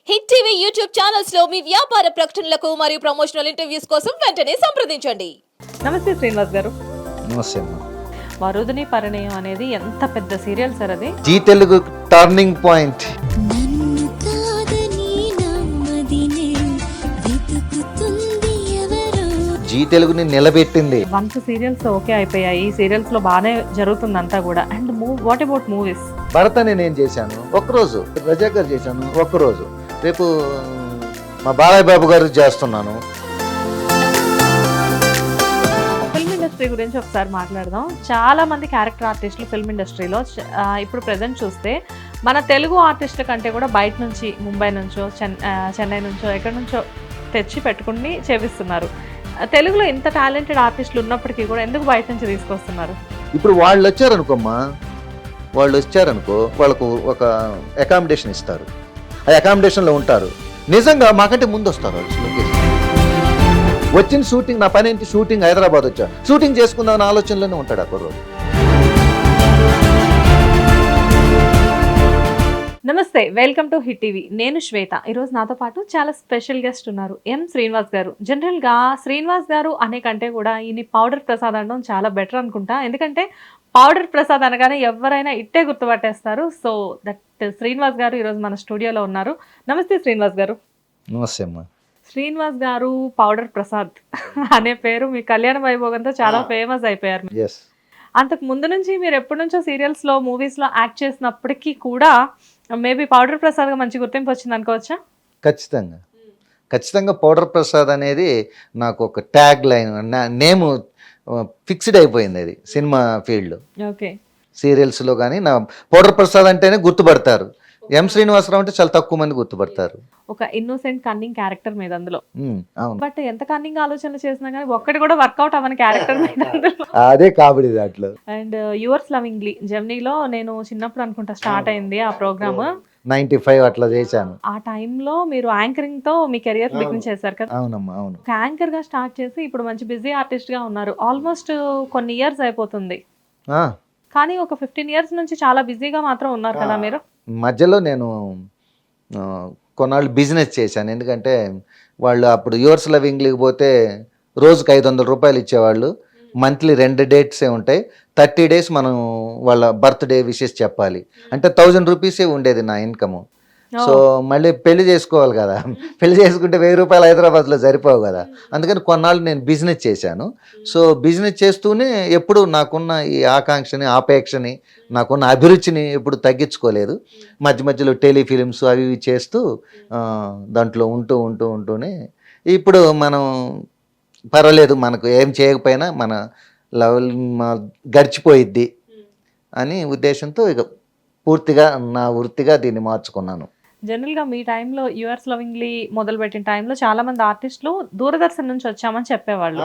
Hit TV YouTube channels లో మీ వ్యాపార ప్రకటనలకు మరియు ప్రమోషనల్ ఇంటర్వ్యూస్ కోసం వెంటనే సంప్రదించండి. నమస్తే శ్రీనివాస్ గారు. నమస్తే అమ్మా. వరుదిని పరిణయం అనేది ఎంత పెద్ద సీరియల్ సార్ అది. Zee Telugu turning point. జీ తెలుగుని నిలబెట్టింది. వన్స్ సీరియల్స్ ఓకే అయిపోయాయి, ఈ సీరియల్స్ లో బాగానే జరుగుతుందంతా కూడా. And what about movies? భరతని నేను చేశాను ఒక్కరోజు, రజా గారు చేశాను ఒక్కరోజు, రేపు మా బాలయ్య బాబు గారు చేస్తున్నాను. ఫిల్మ్ ఇండస్ట్రీ గురించి ఒకసారి మాట్లాడదాం. చాలా మంది క్యారెక్టర్ ఆర్టిస్టులు ఫిల్మ్ ఇండస్ట్రీలో ఇప్పుడు ప్రెసెంట్ చూస్తే మన తెలుగు ఆర్టిస్టుల కంటే కూడా బయట నుంచి, ముంబై నుంచో చెన్నై నుంచో ఎక్కడి నుంచో తెచ్చి పెట్టుకుని చేపిస్తున్నారు. తెలుగులో ఇంత టాలెంటెడ్ ఆర్టిస్టులు ఉన్నప్పటికీ కూడా ఎందుకు బయట నుంచి తీసుకొస్తున్నారు? ఇప్పుడు వాళ్ళు వచ్చారనుకోమ్మా, వాళ్ళు వచ్చారనుకో, వాళ్ళకు ఒక అకామిడేషన్ ఇస్తారు, ఆ అకామిడేషన్లో ఉంటారు. నిజంగా మాకంటే ముందు వస్తారు వాళ్ళు లొకేషన్. వచ్చిన షూటింగ్, నా పని ఏంటి షూటింగ్, హైదరాబాద్ వచ్చా షూటింగ్ చేసుకుందామని ఆలోచనలోనే ఉంటాడు ఆ కుర్రోడు. నమస్తే, వెల్కమ్ టు హిట్ టీవీ. నేను శ్వేత. ఈరోజు నాతో పాటు చాలా స్పెషల్ గెస్ట్ ఉన్నారు, ఎం శ్రీనివాస్ గారు. జనరల్గా శ్రీనివాస్ గారు అనే కంటే కూడా ఈయన పౌడర్ ప్రసాద్ అనడం చాలా బెటర్ అనుకుంటా. ఎందుకంటే పౌడర్ ప్రసాద్ అనగానే ఎవరైనా ఇట్టే గుర్తుపట్టేస్తారు. సో దట్ శ్రీనివాస్ గారు ఈరోజు మన స్టూడియోలో ఉన్నారు. నమస్తే శ్రీనివాస్ గారు. నమస్తే అమ్మా. శ్రీనివాస్ గారు పౌడర్ ప్రసాద్ అనే పేరు మీ కళ్యాణ వైభోగంతో చాలా ఫేమస్ అయిపోయారు. అంతకు ముందు నుంచి మీరు ఎప్పటి నుంచో సీరియల్స్లో, మూవీస్లో యాక్ట్ చేసినప్పటికీ కూడా మేబీ పౌడర్ ప్రసాద్గా మంచి గుర్తింపు వచ్చింది అనుకోవచ్చా? ఖచ్చితంగా పౌడర్ ప్రసాద్ అనేది నాకు ఒక ట్యాగ్ లైన్, నేమ్ ఫిక్స్డ్ అయిపోయింది. అది సినిమా ఫీల్డ్లో, ఓకే, సీరియల్స్లో కానీ నా పౌడర్ ప్రసాద్ అంటేనే గుర్తుపడతారు. ఎం శ్రీనివాసరావు అంటే చాలా తక్కువ మంది గుర్తుపడతారు. ఒక ఇన్నోసెంట్ కన్నింగ్ క్యారెక్టర్ మీద అందులో. అవును, బట్ ఎంత కన్నింగ్ ఆలోచనలు చేసినా కానీ ఒక్కటి కూడా వర్కౌట్ అవ్వని క్యారెక్టర్ మీద అందులో. అదే కాబడి దాంట్లో. అండ్ యువర్స్ లవింగ్లీ జెమినీలో నేను చిన్నప్పుడు అనుకుంటా స్టార్ట్ అయింది ఆ ప్రోగ్రామ్. 95 అట్లా చేశాను. ఆ టైంలో మీరు యాంకరింగ్ తో మీ కెరియర్ బిగిన్ చేశారు కదా? అవునమ్మా, అవును. ఒక యాంకర్ గా స్టార్ట్ చేసి ఇప్పుడు మంచి బిజీ ఆర్టిస్ట్ గా ఉన్నారు. ఆల్మోస్ట్ కొన్ని ఇయర్స్ అయిపోతుంది, కానీ ఒక 15 ఇయర్స్ నుంచి చాలా బిజీగా మాత్రం ఉన్నారు కదా మీరు. మధ్యలో నేను కొన్నాళ్ళు బిజినెస్ చేశాను. ఎందుకంటే వాళ్ళు అప్పుడు యువర్స్ లవింగ్లీకి పోతే రోజుకి 500 రూపాయలు ఇచ్చేవాళ్ళు. మంత్లీ 2 డేట్సే ఉంటాయి. 30 డేస్ మనం వాళ్ళ బర్త్డే విషెస్ చెప్పాలి. అంటే 1000 రూపీసే ఉండేది నా ఇన్కము. సో మళ్ళీ పెళ్లి చేసుకోవాలి కదా, పెళ్లి చేసుకుంటే 1000 రూపాయలు హైదరాబాద్లో సరిపోవు కదా. అందుకని కొన్నాళ్ళు నేను బిజినెస్ చేశాను. సో బిజినెస్ చేస్తూనే ఎప్పుడు నాకున్న ఈ ఆకాంక్షని, ఆపేక్షని, నాకున్న అభిరుచిని ఎప్పుడు తగ్గించుకోలేదు. మధ్య మధ్యలో టెలిఫిలిమ్స్ అవి ఇవి చేస్తూ దాంట్లో ఉంటూనే ఇప్పుడు మనం పర్వాలేదు, మనకు ఏం చేయకపోయినా మన లెవెల్ గడిచిపోయిద్ది అని ఉద్దేశంతో ఇక పూర్తిగా నా వృత్తిగా దీన్ని మార్చుకున్నాను. జనరల్గా మీ టైంలో యువర్స్ లవింగ్లీ మొదలుపెట్టిన టైంలో చాలా మంది ఆర్టిస్టులు దూరదర్శన్ నుంచి వచ్చామని చెప్పేవాళ్ళు.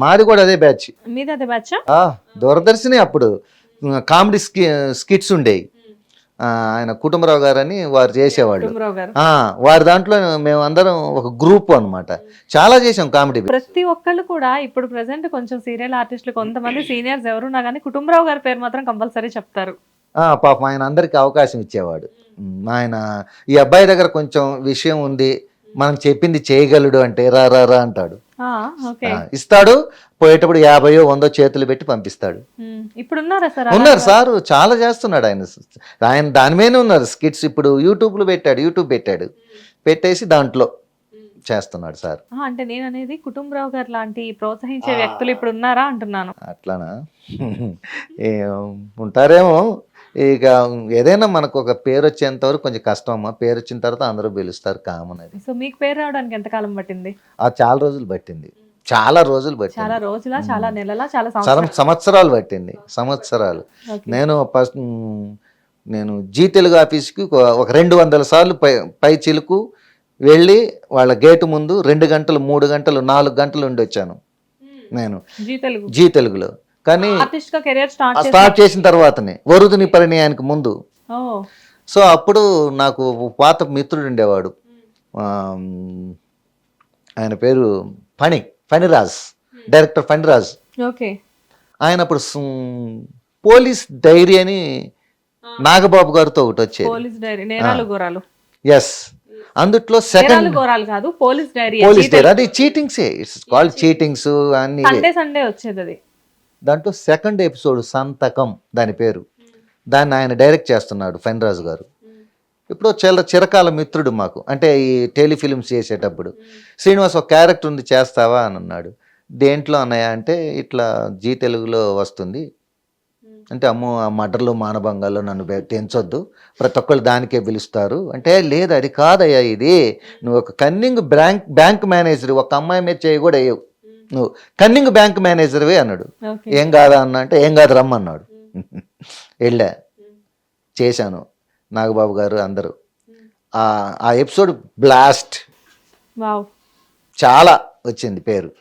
మాది కూడా అదే బ్యాచ్. మీది అదే బ్యాచ్? దూరదర్శనే. అప్పుడు కామెడీ స్కిట్స్ ఉండేవి. ఆయన కుటుంబరావు గారు అని వారు చేసేవాళ్ళు. వారి దాంట్లో మేము అందరం ఒక గ్రూప్ అన్నమాట. చాలా చేసాం కామెడీ. ప్రతి ఒక్కళ్ళు కూడా ఇప్పుడు ప్రెసెంట్ కొంచెం సీరియల్ ఆర్టిస్టులు, కొంతమంది సీనియర్స్ ఎవరున్నా కానీ కుటుంబరావు గారి పేరు మాత్రం కంపల్సరీ చెప్తారు. పాపం ఆయన అందరికి అవకాశం ఇచ్చేవాడు. ఆయన ఈ అబ్బాయి దగ్గర కొంచెం విషయం ఉంది, మనం చెప్పింది చేయగలడు అంటే రా రా రా అంటాడు, ఇస్తాడు. పోయేటప్పుడు 50 100 చేతులు పెట్టి పంపిస్తాడు. ఇప్పుడు ఉన్నారు సార్, చాలా చేస్తున్నాడు ఆయన దాని మీదనే ఉన్నారు స్కిట్స్. ఇప్పుడు యూట్యూబ్ పెట్టాడు, పెట్టేసి దాంట్లో చేస్తున్నాడు సార్. అంటే నేను అనేది కుటుంబరావు గారు లాంటి ప్రోత్సహించే వ్యక్తులు ఇప్పుడు ఉన్నారా అంటున్నాను. అట్లానా? ఉంటారేమో. ఇక ఏదైనా మనకు ఒక పేరు వచ్చేంత వరకు కొంచెం కష్టం అమ్మా. పేరు వచ్చిన తర్వాత అందరూ పిలుస్తారు, కామన్ అది. సో మీకు పేరు రావడానికి ఎంత కాలం పట్టింది? చాలా రోజులు పట్టింది. చాలా రోజులా, చాలా నెలలా, చాలా సంవత్సరాలు పట్టింది. నేను జీ తెలుగు ఆఫీస్కి ఒక 200 సార్లు పై చిలుకు వెళ్ళి వాళ్ళ గేటు ముందు 2 గంటలు, 3 గంటలు, 4 గంటలు ఉండి వచ్చాను నేను జీ తెలుగులో. కానీ స్టార్ట్ చేసిన తర్వాతనే, వరుదిని పరిణయానికి ముందు. సో అప్పుడు నాకు పాత మిత్రుడు ఉండేవాడు, ఆయన పేరు ఫణిరాజ్, డైరెక్టర్ ఫణిరాజ్. ఆయన అప్పుడు పోలీస్ డైరీ అని నాగబాబు గారితో ఒకటి వచ్చేది. పోలీస్ డైరీ, నేరాలు ఘోరాలు. ఎస్, అందుట్లో నేరాలు సెకండ్ ఘోరాలు కాదు, పోలీస్ డైరీ. పోలీస్ డేర్, అది చీటింగ్సే, ఇట్స్ కాల్డ్ చీటింగ్స్ అన్ని. సండే సండే వచ్చేది అది. దాంట్లో సెకండ్ ఎపిసోడ్ సంతకం దాని పేరు. దాన్ని ఆయన డైరెక్ట్ చేస్తున్నాడు ఫణిరాజు గారు. ఇప్పుడు చాలా చిరకాల మిత్రుడు మాకు, అంటే ఈ టెలిఫిలిమ్స్ చేసేటప్పుడు. శ్రీనివాస్ ఒక క్యారెక్టర్ ఉంది చేస్తావా అని అన్నాడు. దేంట్లో అన్నయ్య అంటే ఇట్లా జీ తెలుగులో వస్తుంది అంటే, అమ్మో ఆ మర్డర్లు మానభంగాల్లో నన్ను తెంచొద్దు, ప్రతి ఒక్కళ్ళు దానికే పిలుస్తారు అంటే, లేదు అది కాదయ్యా, ఇది నువ్వు ఒక కన్నింగ్ బ్యాంక్ మేనేజర్, ఒక అమ్మాయి మీద చేయి కూడా వేయవు, నువ్వు కన్నింగ్ బ్యాంక్ మేనేజర్వే అన్నాడు. ఓకే. ఏం కాదా అన్న అంటే, ఏం కాదు రమ్మన్నాడు. వెళ్ళా, చేశాను, నాగబాబు గారు అందరూ. ఆ ఎపిసోడ్ బ్లాస్ట్, వావ్. చాలా వచ్చింది పేరు.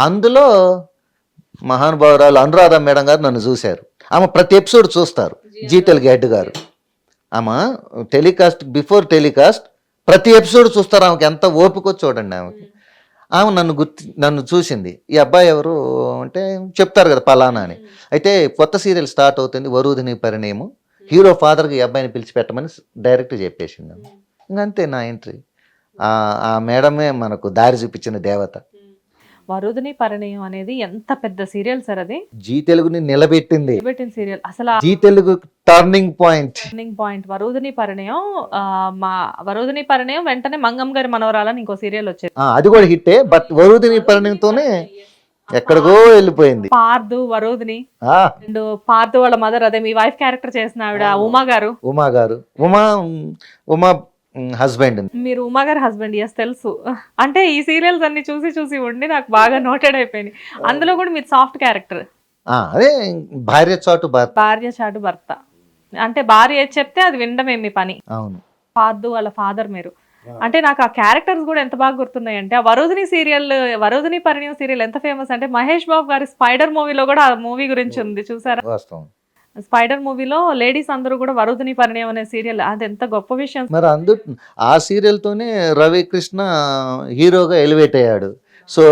అందులో మహానుభావురాలు అనురాధ మేడం గారు నన్ను చూశారు. ఆమె ప్రతి ఎపిసోడ్ చూస్తారు, జీ తెలుగు హెడ్ గారు. ఆమె టెలికాస్ట్ బిఫోర్ టెలికాస్ట్ ప్రతి ఎపిసోడ్ చూస్తారు. ఆమెకి ఎంత ఓపిక చూడండి ఆమెకి. ఆమె నన్ను చూసింది, ఈ అబ్బాయి ఎవరు అంటే చెప్తారు కదా పలానా అని. అయితే కొత్త సీరియల్ స్టార్ట్ అవుతుంది, వరుదిని పరిణయము, హీరో ఫాదర్కి ఈ అబ్బాయిని పిలిచిపెట్టమని డైరెక్ట్ చెప్పేసింది. ఇంకంతే నా ఎంట్రీ. ఆ మేడమే మనకు దారి చూపించిన దేవత. వరుదిని పరిణయం అనేది ఎంత పెద్ద సీరియల్ సార్ అది. జీ తెలుగుని నిలబెట్టింది, పెట్టిన సీరియల్ అసలు. Zee Telugu turning point. Turning point Varudhini Parinayam. మా వరుదిని పరిణయం వెంటనే మంగమ్మ గారి మనవరాలని ఇంకో సీరియల్ వచ్చేది, అది కూడా హిట్టే. బట్ వరుదిని పరిణయంతోనే ఎక్కడికో వెళ్ళిపోయింది. పార్దు వరుదిని. ఆ, అండ్ పార్దు వాళ్ళ మదర్, అదే మీ వైఫ్ క్యారెక్టర్ చేసిన ఆవిడ ఉమా గారు. ఉమా హస్బెండ్. మీరు ఉమా గారి హస్బెండ్, ఎస్ తెలుసు. అంటే ఈ సీరియల్స్ అన్ని చూసి చూసి ఉండి నాకు బాగా నోటెడ్ అయిపోయినాయి. అందులో కూడా మీరు సాఫ్ట్ క్యారెక్టర్, అదే భార్య చాటు భర్త. భార్య చాటు భర్త. అంటే భార్య ఏది చెప్తే అది వినడమే మీ పని. అవును. పార్దు వాళ్ళ ఫాదర్ మీరు. అంటే నాకు ఆ క్యారెక్టర్స్ కూడా ఎంత బాగా గుర్తున్నాయి అంటే, ఆ వరుదిని సీరియల్, వరుదిని పరిణయం సీరియల్ ఎంత ఫేమస్ అంటే, మహేష్ బాబు గారి స్పైడర్ మూవీలో కూడా ఆ మూవీ గురించి ఉంది చూసారా. వాస్తవం. స్పైడర్ మూవీలో లేడీస్ అందరూ కూడా వరుదిని పరిణయం అనే సీరియల్, అది ఎంత గొప్ప విషయం. మరి ఆ సీరియల్తోనే రవికృష్ణ హీరోగా ఎలివేట్ అయ్యాడు. సో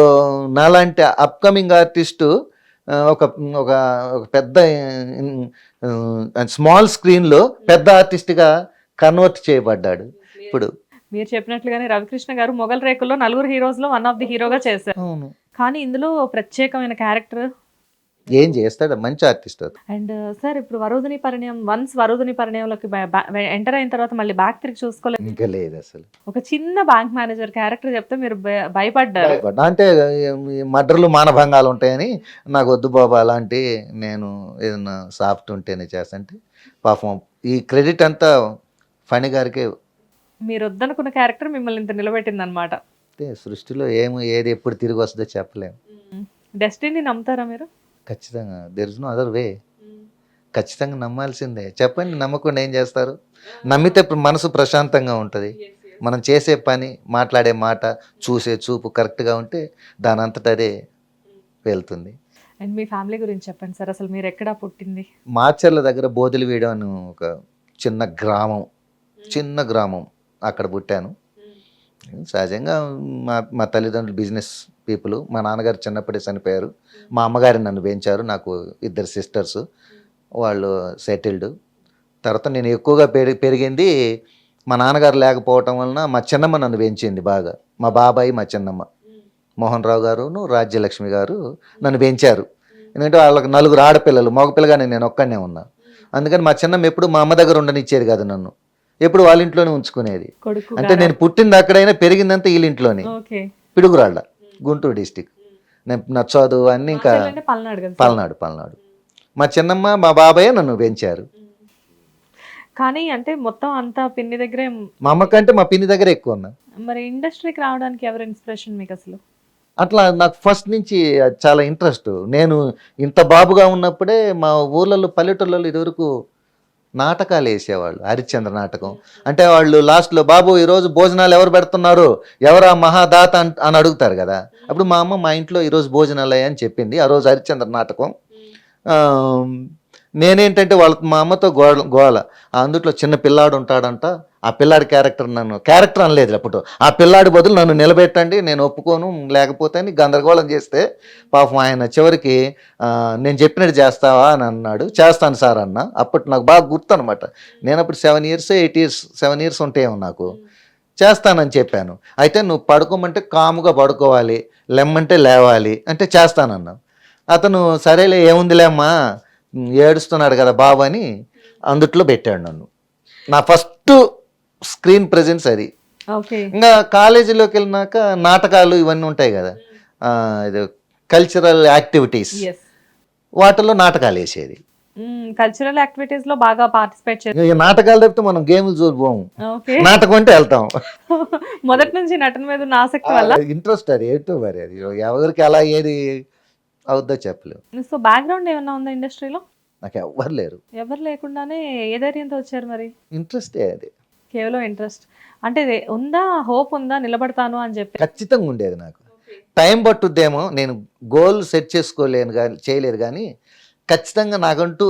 నాలాంటి అప్కమింగ్ ఆర్టిస్టు ఒక ఒక ఒక పెద్ద స్మాల్ స్క్రీన్లో పెద్ద ఆర్టిస్ట్గా కన్వర్ట్ చేయబడ్డాడు. ఇప్పుడు మీరు చెప్పినట్లుగానే రవికృష్ణ గారు మొగల్ రేకుల్లో నలుగురు హీరోస్ లో వన్ ఆఫ్ ది హీరోగా చేశారు. అవును, కానీ ఇందులో ప్రత్యేకమైన క్యారెక్టర్. ఏం చేస్తాడు, మంచి ఆర్టిస్ట్. అండ్ సార్ ఇప్పుడు వరుదిని పరిణయం, వన్స్ వరుదిని పరిణయంలోకి ఎంటర్ అయిన తర్వాత మళ్ళీ బ్యాక్ తిరిగి చూసుకోలేదు. ఇంకా లేదు అసలు. ఒక చిన్న బ్యాంక్ మేనేజర్ క్యారెక్టర్ చెప్తే మీరు భయపడ్డారు. అంటే మర్డర్లు మానభంగాలు ఉంటాయని నాకు వద్దు బాబా అలాంటి, నేను ఏదైనా సాఫ్ట్ ఉంటేనే చేస్తాంటే పాపం ఈ క్రెడిట్ అంతా ఫణి గారికే. మీరు వద్దనుకున్న క్యారెక్టర్ మిమ్మల్ని ఇంత నిలబెట్టింది అనమాట. సృష్టిలో ఏది ఎప్పుడు తిరిగి వస్తుందో చెప్పలేము. డెస్టినీ నమ్ముతారా మీరు? ఖచ్చితంగా, there is no other way. ఖచ్చితంగా నమ్మాల్సిందే. చెప్పండి, నమ్మకుండా ఏం చేస్తారు? నమ్మితే మనసు ప్రశాంతంగా ఉంటుంది. మనం చేసే పని, మాట్లాడే మాట, చూసే చూపు కరెక్ట్గా ఉంటే దాని అంతటా అదే వెళ్తుంది. అండ్ మీ ఫ్యామిలీ గురించి చెప్పండి సార్. అసలు మీరు ఎక్కడ పుట్టింది? మాచర్ల దగ్గర బోదిలివీడు అని ఒక చిన్న గ్రామం, అక్కడ పుట్టాను. సహజంగా మా తల్లిదండ్రులు బిజినెస్ పీపుల్. మా నాన్నగారు చిన్నప్పుడే చనిపోయారు. మా అమ్మగారు నన్ను పెంచారు. నాకు 2 సిస్టర్స్, వాళ్ళు సెటిల్డ్. తర్వాత నేను ఎక్కువగా పెరిగింది మా నాన్నగారు లేకపోవటం వలన మా చిన్నమ్మ నన్ను పెంచింది బాగా. మా బాబాయ్, మా చిన్నమ్మ మోహన్ రావు గారును రాజ్యలక్ష్మి గారు నన్ను పెంచారు. ఎందుకంటే వాళ్ళకి 4 ఆడపిల్లలు, మగపిల్లగానే నేను ఒక్కడనే ఉన్నా. అందుకని మా చిన్నమ్మ ఎప్పుడు మా అమ్మ దగ్గర ఉండనిచ్చేది కాదు, నన్ను ఎప్పుడు వాళ్ళ ఇంట్లోనే ఉంచుకునేది. అంటే నేను పుట్టింది అక్కడైనా పెరిగిందంతా వీళ్ళింట్లోనే, పిడుగురాళ్ళ, గుంటూరు డిస్టిక్. నా చదువు అన్నీ ఇంకా పల్నాడు. మా చిన్నమ్మ మా బాబాయ్ నన్ను పెంచారు. కానీ అంటే మొత్తం అంతా పిన్ని దగ్గరే. మా అమ్మ కంటే మా పిన్ని దగ్గర ఎక్కువ ఉన్నా. మరి ఇండస్ట్రీకి రావడానికి ఎవరు ఇన్స్పిరేషన్ మీకు అసలు? అట్లా నాకు ఫస్ట్ నుంచి చాలా ఇంట్రెస్ట్. నేను ఇంత బాబుగా ఉన్నప్పుడే మా ఊర్లలో, పల్లెటూళ్ళలో ఇదివరకు నాటకాలు వేసేవాళ్ళు. హరిశ్చంద్ర నాటకం అంటే వాళ్ళు లాస్ట్లో, బాబు ఈరోజు భోజనాలు ఎవరు పెడుతున్నారు, ఎవరా మహాదాత అని అడుగుతారు కదా. అప్పుడు మా అమ్మ మా ఇంట్లో ఈరోజు భోజనాలు అయ్యని చెప్పింది. ఆ రోజు హరిశ్చంద్ర నాటకం. నేనేంటంటే మా అమ్మతో గోల. అందుట్లో చిన్న పిల్లాడు ఉంటాడంట, ఆ పిల్లాడి క్యారెక్టర్ అనలేదు అప్పుడు. ఆ పిల్లాడి బదులు నన్ను నిలబెట్టండి, నేను ఒప్పుకోను, లేకపోతే అని గందరగోళం చేస్తే పాపం ఆయన చివరికి నేను చెప్పినట్టు చేస్తావా అని అన్నాడు. చేస్తాను సార్ అన్న. అప్పటి నాకు బాగా గుర్తు అనమాట. నేను అప్పుడు 7 years 8 years 7 years ఉంటాయేమో నాకు. చేస్తానని చెప్పాను. అయితే నువ్వు పడుకోమంటే కాముగా పడుకోవాలి, లెమ్మంటే లేవాలి అంటే చేస్తానన్నా. అతను సరేలే ఏముందిలేమ్మా ఏడుస్తున్నాడు కదా బాబు అని అందుట్లో పెట్టాడు నన్ను. నా ఫస్ట్ స్క్రీన్ ప్రెజెన్స్ అది. ఓకే. ఇంకా కాలేజీలోకి వెళ్ళినాక నాటకాలు ఇవన్నీ ఉంటాయి కదా, ఇది కల్చరల్ యాక్టివిటీస్, ఎస్. వాటిల్లో నాటకాలు వేసేది. కల్చరల్ యాక్టివిటీస్ లో బాగా పార్టిసిపేట్ చేస్తారు. ఇక నాటకాలు తప్పితే మనం గేములు చూడిపోము, ఓకే. నాటకం అంటే వెళ్తాం. మొదటి నుంచి నటన మీద ఉన్న ఆసక్తి వల్ల. ఇంట్రెస్ట్ అది ఏంటో మరి, అది ఎవరికి అలా ఏది అవుద్దో చెప్పలేవు. సో బ్యాక్గ్రౌండ్ ఏమన్నా ఉందా ఇండస్ట్రీలో? నాకు ఎవ్వరు లేరు. ఎవరు లేకుండానే ఏ ధైర్యంతో వచ్చారు మరి? ఇంట్రెస్టే అది, కేవలం ఇంట్రెస్ట్. అంటే ఉందా, హోప్ ఉందా నిలబడతాను అని చెప్పి? ఖచ్చితంగా ఉండేది. నాకు టైం పట్టుద్దేమో, నేను గోల్ సెట్ చేసుకోలేను కానీ చేయలేదు, కానీ ఖచ్చితంగా నాకంటూ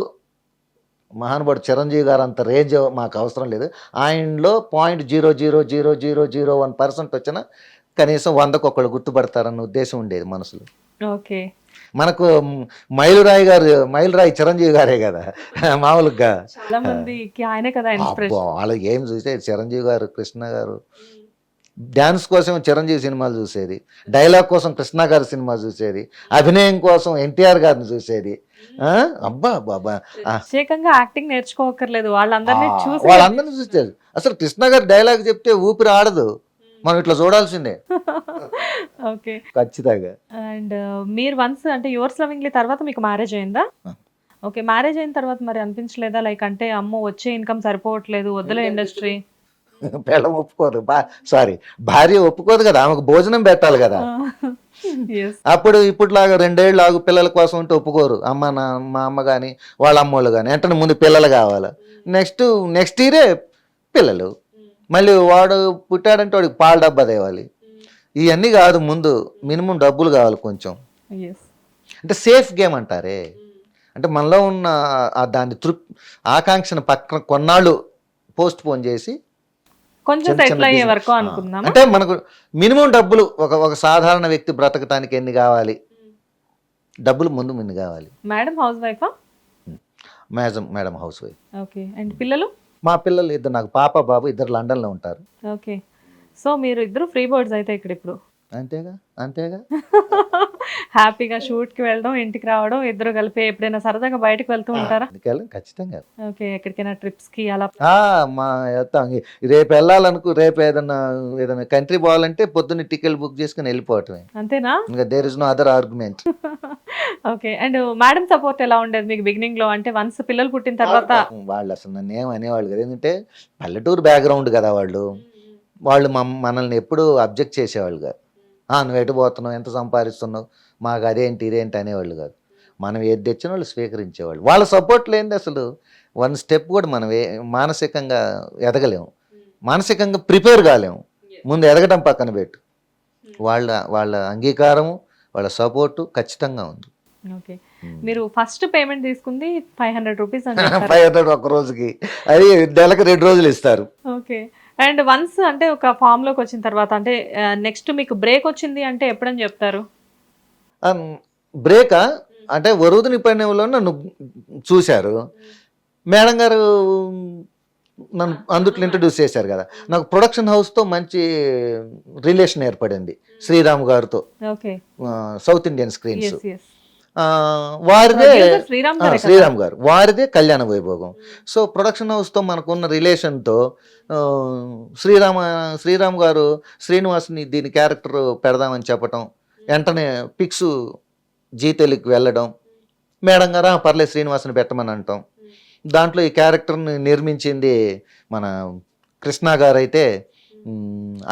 మహానుభావుడు చిరంజీవి గారు అంత రేంజ్ మాకు అవసరం లేదు. ఆయనలో 0.00001% వచ్చినా కనీసం 100కు ఒకళ్ళు గుర్తుపడతారన్న ఉద్దేశం ఉండేది మనసులో. ఓకే. మనకు మైలురాయి చిరంజీవి గారే కదా మామూలుగా. చాలా మందికి ఆయనే కదా ఇన్స్పిరేషన్. వాళ్ళకి ఏం చూసేది, చిరంజీవి గారు, కృష్ణ గారు. డ్యాన్స్ కోసం చిరంజీవి సినిమాలు చూసేది, డైలాగ్ కోసం కృష్ణ గారి సినిమా చూసేది, అభినయం కోసం ఎన్టీఆర్ గారిని చూసేది. అబ్బా బాబా, ప్రత్యేకంగా యాక్టింగ్ నేర్చుకోకర్లేదు, వాళ్ళందరినీ చూసి వాళ్ళందరినీ చూసేది. అసలు కృష్ణ గారి డైలాగ్ చెప్తే ఊపిరి ఆడదు, మనం ఇట్లా చూడాల్సిందే. ఓకే. ఖచ్చితంగా. అండ్ మీరు వన్స్ అంటే యువర్స్ లవింగ్లీ తర్వాత మీకు మ్యారేజ్ అయిందా? ఓకే. మ్యారేజ్ అయిన తర్వాత మరి అనిపించలేదా, లైక్ అంటే అమ్మో వచ్చే ఇన్కమ్ సరిపోవట్లేదు, వద్దులే ఇండస్ట్రీ? పిల్లం ఒప్పుకోదు, భార్య ఒప్పుకోదు కదా, ఆమెకు భోజనం పెట్టాలి కదా. అప్పుడు ఇప్పుడులాగా 2 ఏళ్ళు ఆగు పిల్లల కోసం ఉంటే ఒప్పుకోరు. మా అమ్మ కానీ వాళ్ళ అమ్మోళ్ళు కానీ వెంటనే ముందు పిల్లలు కావాలి, నెక్స్ట్ ఇయరే పిల్లలు, మళ్ళీ వాడు పుట్టాడంటే వాడికి పాల డబ్బా తేవాలి. ఇవన్నీ కాదు, ముందు మినిమం డబ్బులు కావాలి కొంచెం. అంటే సేఫ్ గేమ్ అంటారే, అంటే మనలో ఉన్న దాని ఆకాంక్షను పక్కన కొన్నాళ్ళు పోస్ట్ పోన్ చేసి కొంచెం సెటిల్ అయ్యే వరకు అనుకుందాం. అంటే మనకు మినిమం డబ్బులు, ఒక సాధారణ వ్యక్తి బ్రతకటానికి ఎన్ని కావాలి, డబ్బులు ముందు కావాలి. మేడం హౌస్ వైఫా? Madam house wife. Okay. And పిల్లలు? మా పిల్లలు ఇద్దరు, నాకు పాప బాబు, ఇద్దరు లండన్లో ఉంటారు. ఓకే. సో మీరు ఇద్దరు ఫ్రీ బర్డ్స్ అయితే ఇక్కడ ఇప్పుడు. అంతేగా హ్యాపీగా షూట్ కి వెళ్ళడం, ఇంటికి రావడం, ఇద్దరు కలిపి ఎప్పుడైనా సరదాగా బయటకు వెళ్తూ ఉంటారా? ఖచ్చితంగా. ఓకే. ఎక్కడికైనా ట్రిప్స్ కి అలా? రేపు వెళ్ళాలనుకో, రేపు ఏదైనా కంట్రీ పోవాలంటే పొద్దున్న టికెట్ బుక్ చేసుకుని వెళ్ళిపోవటమే, అంతేనా? ఇంకా there is no other argument. Okay. And madam support ఎలా ఉండేది మీకు బిగినింగ్ లో, అంటే వన్స్ పిల్లలు పుట్టిన తర్వాత? వాళ్ళు అసలు నన్ను ఏమనేవాళ్ళు కదా, ఎందుకంటే పల్లెటూరు బ్యాక్గ్రౌండ్ కదా వాళ్ళు మనల్ని ఎప్పుడు అబ్జెక్ట్ చేసేవాళ్ళు కాదు. నువ్వు ఎటు పోతున్నావు, ఎంత సంపాదిస్తున్నావు, మాకు అదేంటి ఇదేంటి అనేవాళ్ళు కాదు. మనం ఏది తెచ్చిన వాళ్ళు స్వీకరించేవాళ్ళు. వాళ్ళ సపోర్ట్ లేనిది అసలు 1 స్టెప్ కూడా మనం మానసికంగా ఎదగలేము, మానసికంగా ప్రిపేర్ కాలేము. ముందు ఎదగడం పక్కన పెట్టు, వాళ్ళ అంగీకారము, వాళ్ళ సపోర్టు ఖచ్చితంగా ఉంది. ఓకే. మీరు ఫస్ట్ పేమెంట్ తీసుకుంది 500 రూపీస్ అని 500 ఒక రోజుకి, అది నెలకు 2 రోజులు ఇస్తారు. ఓకే. అండ్ వన్స్ అంటే ఒక ఫామ్ లోకి వచ్చిన తర్వాత, అంటే నెక్స్ట్ మీకు బ్రేక్ వచ్చింది అంటే ఎప్పుడని చెప్తారు? బ్రేకా అంటే వరుదిని పన్నెంలో నన్ను చూశారు, మేడం గారు నన్ను అందుట్లో ఇంట్రడ్యూస్ చేశారు కదా. నాకు ప్రొడక్షన్ హౌస్తో మంచి రిలేషన్ ఏర్పడింది, శ్రీరామ్ గారితో. ఓకే. సౌత్ ఇండియన్ స్క్రీన్స్ వారిదే, శ్రీరామ్ గారు వారిదే కళ్యాణ వైభోగం. సో ప్రొడక్షన్ హౌస్తో మనకున్న రిలేషన్తో శ్రీరామ్ గారు శ్రీనివాస్ని దీని క్యారెక్టర్ పెడదామని చెప్పటం, వెంటనే పిక్స్ జీతెలికి వెళ్ళడం, మేడం గారు పర్లేదు శ్రీనివాస్ని పెట్టమని అంటాం. దాంట్లో ఈ క్యారెక్టర్ని నిర్మించింది మన కృష్ణ గారు అయితే,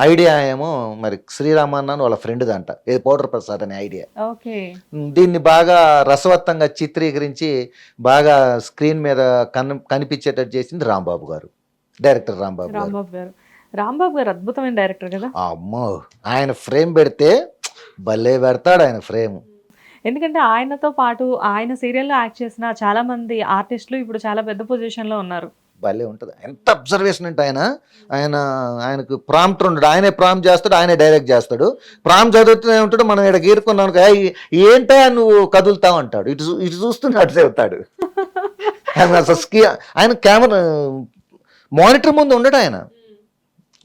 ఐడియా ఏమో మరి శ్రీరామన్న వాళ్ళ ఫ్రెండ్ దంట, ఇది పౌడర్ ప్రసాద్ అనే ఐడియా. దీన్ని బాగా రసవత్తంగా చిత్రీకరించి బాగా స్క్రీన్ మీద కనిపించేటట్టు చేసింది రాంబాబు గారు, డైరెక్టర్ రాంబాబు గారు. రాంబాబు గారు అద్భుతమైన డైరెక్టర్ కదా. అమ్మో, ఆయన ఫ్రేమ్ పెడితే భలే పెడతాడు ఆయన ఫ్రేమ్. ఎందుకంటే ఆయనతో పాటు ఆయన సీరియల్లో యాక్ట్ చేసిన చాలా మంది ఆర్టిస్టులు ఇప్పుడు చాలా పెద్ద పొజిషన్లో ఉన్నారు. భలే ఉంటుంది, ఎంత అబ్జర్వేషన్ అంటే ఆయనకు ప్రాంప్ట్ ఉండడు, ఆయనే ప్రాంప్ట్ చేస్తాడు, ఆయనే డైరెక్ట్ చేస్తాడు. ప్రాంప్ట్ చదువుతూనే ఉంటాడు, మనం ఇక్కడ గీరుకున్నాను ఏంటా నువ్వు కదులుతావు అంటాడు, ఇటు చూస్తూనే అటు చెబుతాడు. ఆయన కెమెరా మానిటర్ ముందు ఉండడు, ఆయన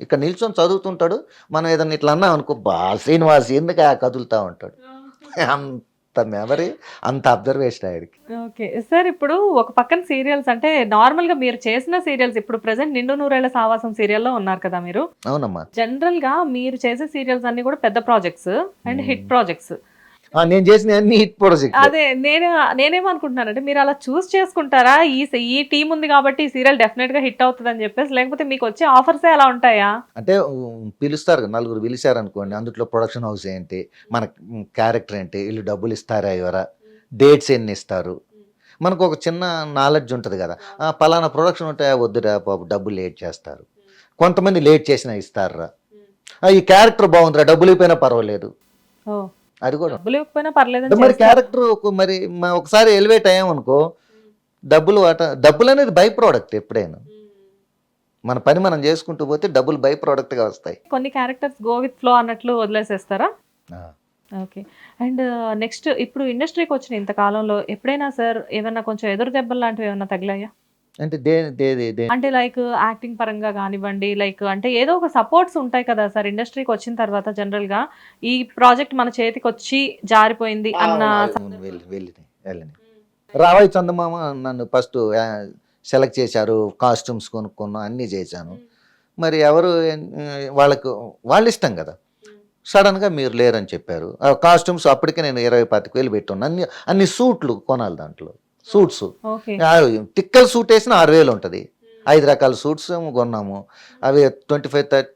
ఇక్కడ నిల్చొని చదువుతుంటాడు, మనం ఏదన్నా ఇట్లా అన్నాం అనుకో, బా శ్రీనివాస్ ఎందుకు కదులుతూ ఉంటాడు. అంత మెమరీ, అంత అబ్జర్వేషన్ ఆయనకి. ఓకే సార్, ఇప్పుడు ఒక పక్కన సీరియల్స్ అంటే నార్మల్ గా మీరు చేసిన సీరియల్స్, ఇప్పుడు ప్రెసెంట్ నిండు నూరేళ్ల సావాసం సీరియల్లో ఉన్నారు కదా మీరు. అవునమ్మా. జనరల్ గా మీరు చేసే సీరియల్స్ అన్ని కూడా పెద్ద ప్రాజెక్ట్స్ అండ్ హిట్ ప్రాజెక్ట్స్. నేను చేసిన అన్ని హిట్ ప్రాజెక్ట్. అదే నేనేమనుకుంటున్నానంటే మీరు అలా చూస్ చేసుకుంటారా, ఈ టీం ఉంది కాబట్టి ఈ సీరియల్ డెఫినెట్ గా హిట్ అవుతుంది అని చెప్పేసి, లేకపోతే మీకు వచ్చే ఆఫర్సే అలా ఉంటాయా? అంటే పిలుస్తారు, నలుగురు పిలిచారు అనుకోండి, అందులో ప్రొడక్షన్ హౌస్ ఏంటి, మన క్యారెక్టర్ ఏంటి, వీళ్ళు డబ్బులు ఇస్తారా ఎవరా, డేట్స్ ఎన్ని ఇస్తారు, మనకు ఒక చిన్న నాలెడ్జ్ ఉంటుంది కదా. పలానా ప్రొడక్షన్ ఉంటాయా, వద్దురా బాబు డబ్బులు లేట్ చేస్తారు, కొంతమంది లేట్ చేసినా ఇస్తారా, ఈ క్యారెక్టర్ బాగుందిరా డబ్బులు అయిపోయినా పర్వాలేదు, ఓ అది కూడా. డబ్బులు ఇవ్వకపోయినా పర్లేదు మరి క్యారెక్టర్ మరి ఒకసారి ఎలివేట్ అయ్యామనుకో, డబ్బులు అనేది బై ప్రోడక్ట్. ఎప్పుడైనా మన పని మనం చేసుకుంటూ పోతే డబ్బులు బై ప్రోడక్ట్గా వస్తాయి. కొన్ని క్యారెక్టర్స్ గో విత్ ఫ్లో అన్నట్లు వదిలేసేస్తారా? ఓకే. అండ్ నెక్స్ట్, ఇప్పుడు ఇండస్ట్రీకి వచ్చిన ఇంతకాలంలో ఎప్పుడైనా సార్ ఏమన్నా కొంచెం ఎదురు దెబ్బలు లాంటివి ఏమన్నా తగిలాయా? అంటే అంటే లైక్ యాక్టింగ్ పరంగా కానివ్వండి, లైక్ అంటే ఏదో ఒక సపోర్ట్స్ ఉంటాయి కదా సార్ ఇండస్ట్రీకి వచ్చిన తర్వాత. జనరల్ గా ఈ ప్రాజెక్ట్ మన చేతికి వచ్చి జారిపోయింది అన్న వెళ్ళినాయి. రావయ్య చందమామ నన్ను ఫస్ట్ సెలెక్ట్ చేశారు, కాస్ట్యూమ్స్ కొనుక్కున్నా, అన్నీ చేశాను. మరి ఎవరు వాళ్ళ ఇష్టం కదా, సడన్గా మీరు లేరని చెప్పారు. ఆ కాస్ట్యూమ్స్ అప్పటికే నేను 20-25 పెట్టున్నాను. అన్ని సూట్లు కొనాలి, దాంట్లో సూట్స్ టిక్కల్ సూట్ వేసిన 6,000 ఉంటుంది. 5 రకాల సూట్స్ కొన్నాము, అవి 20,000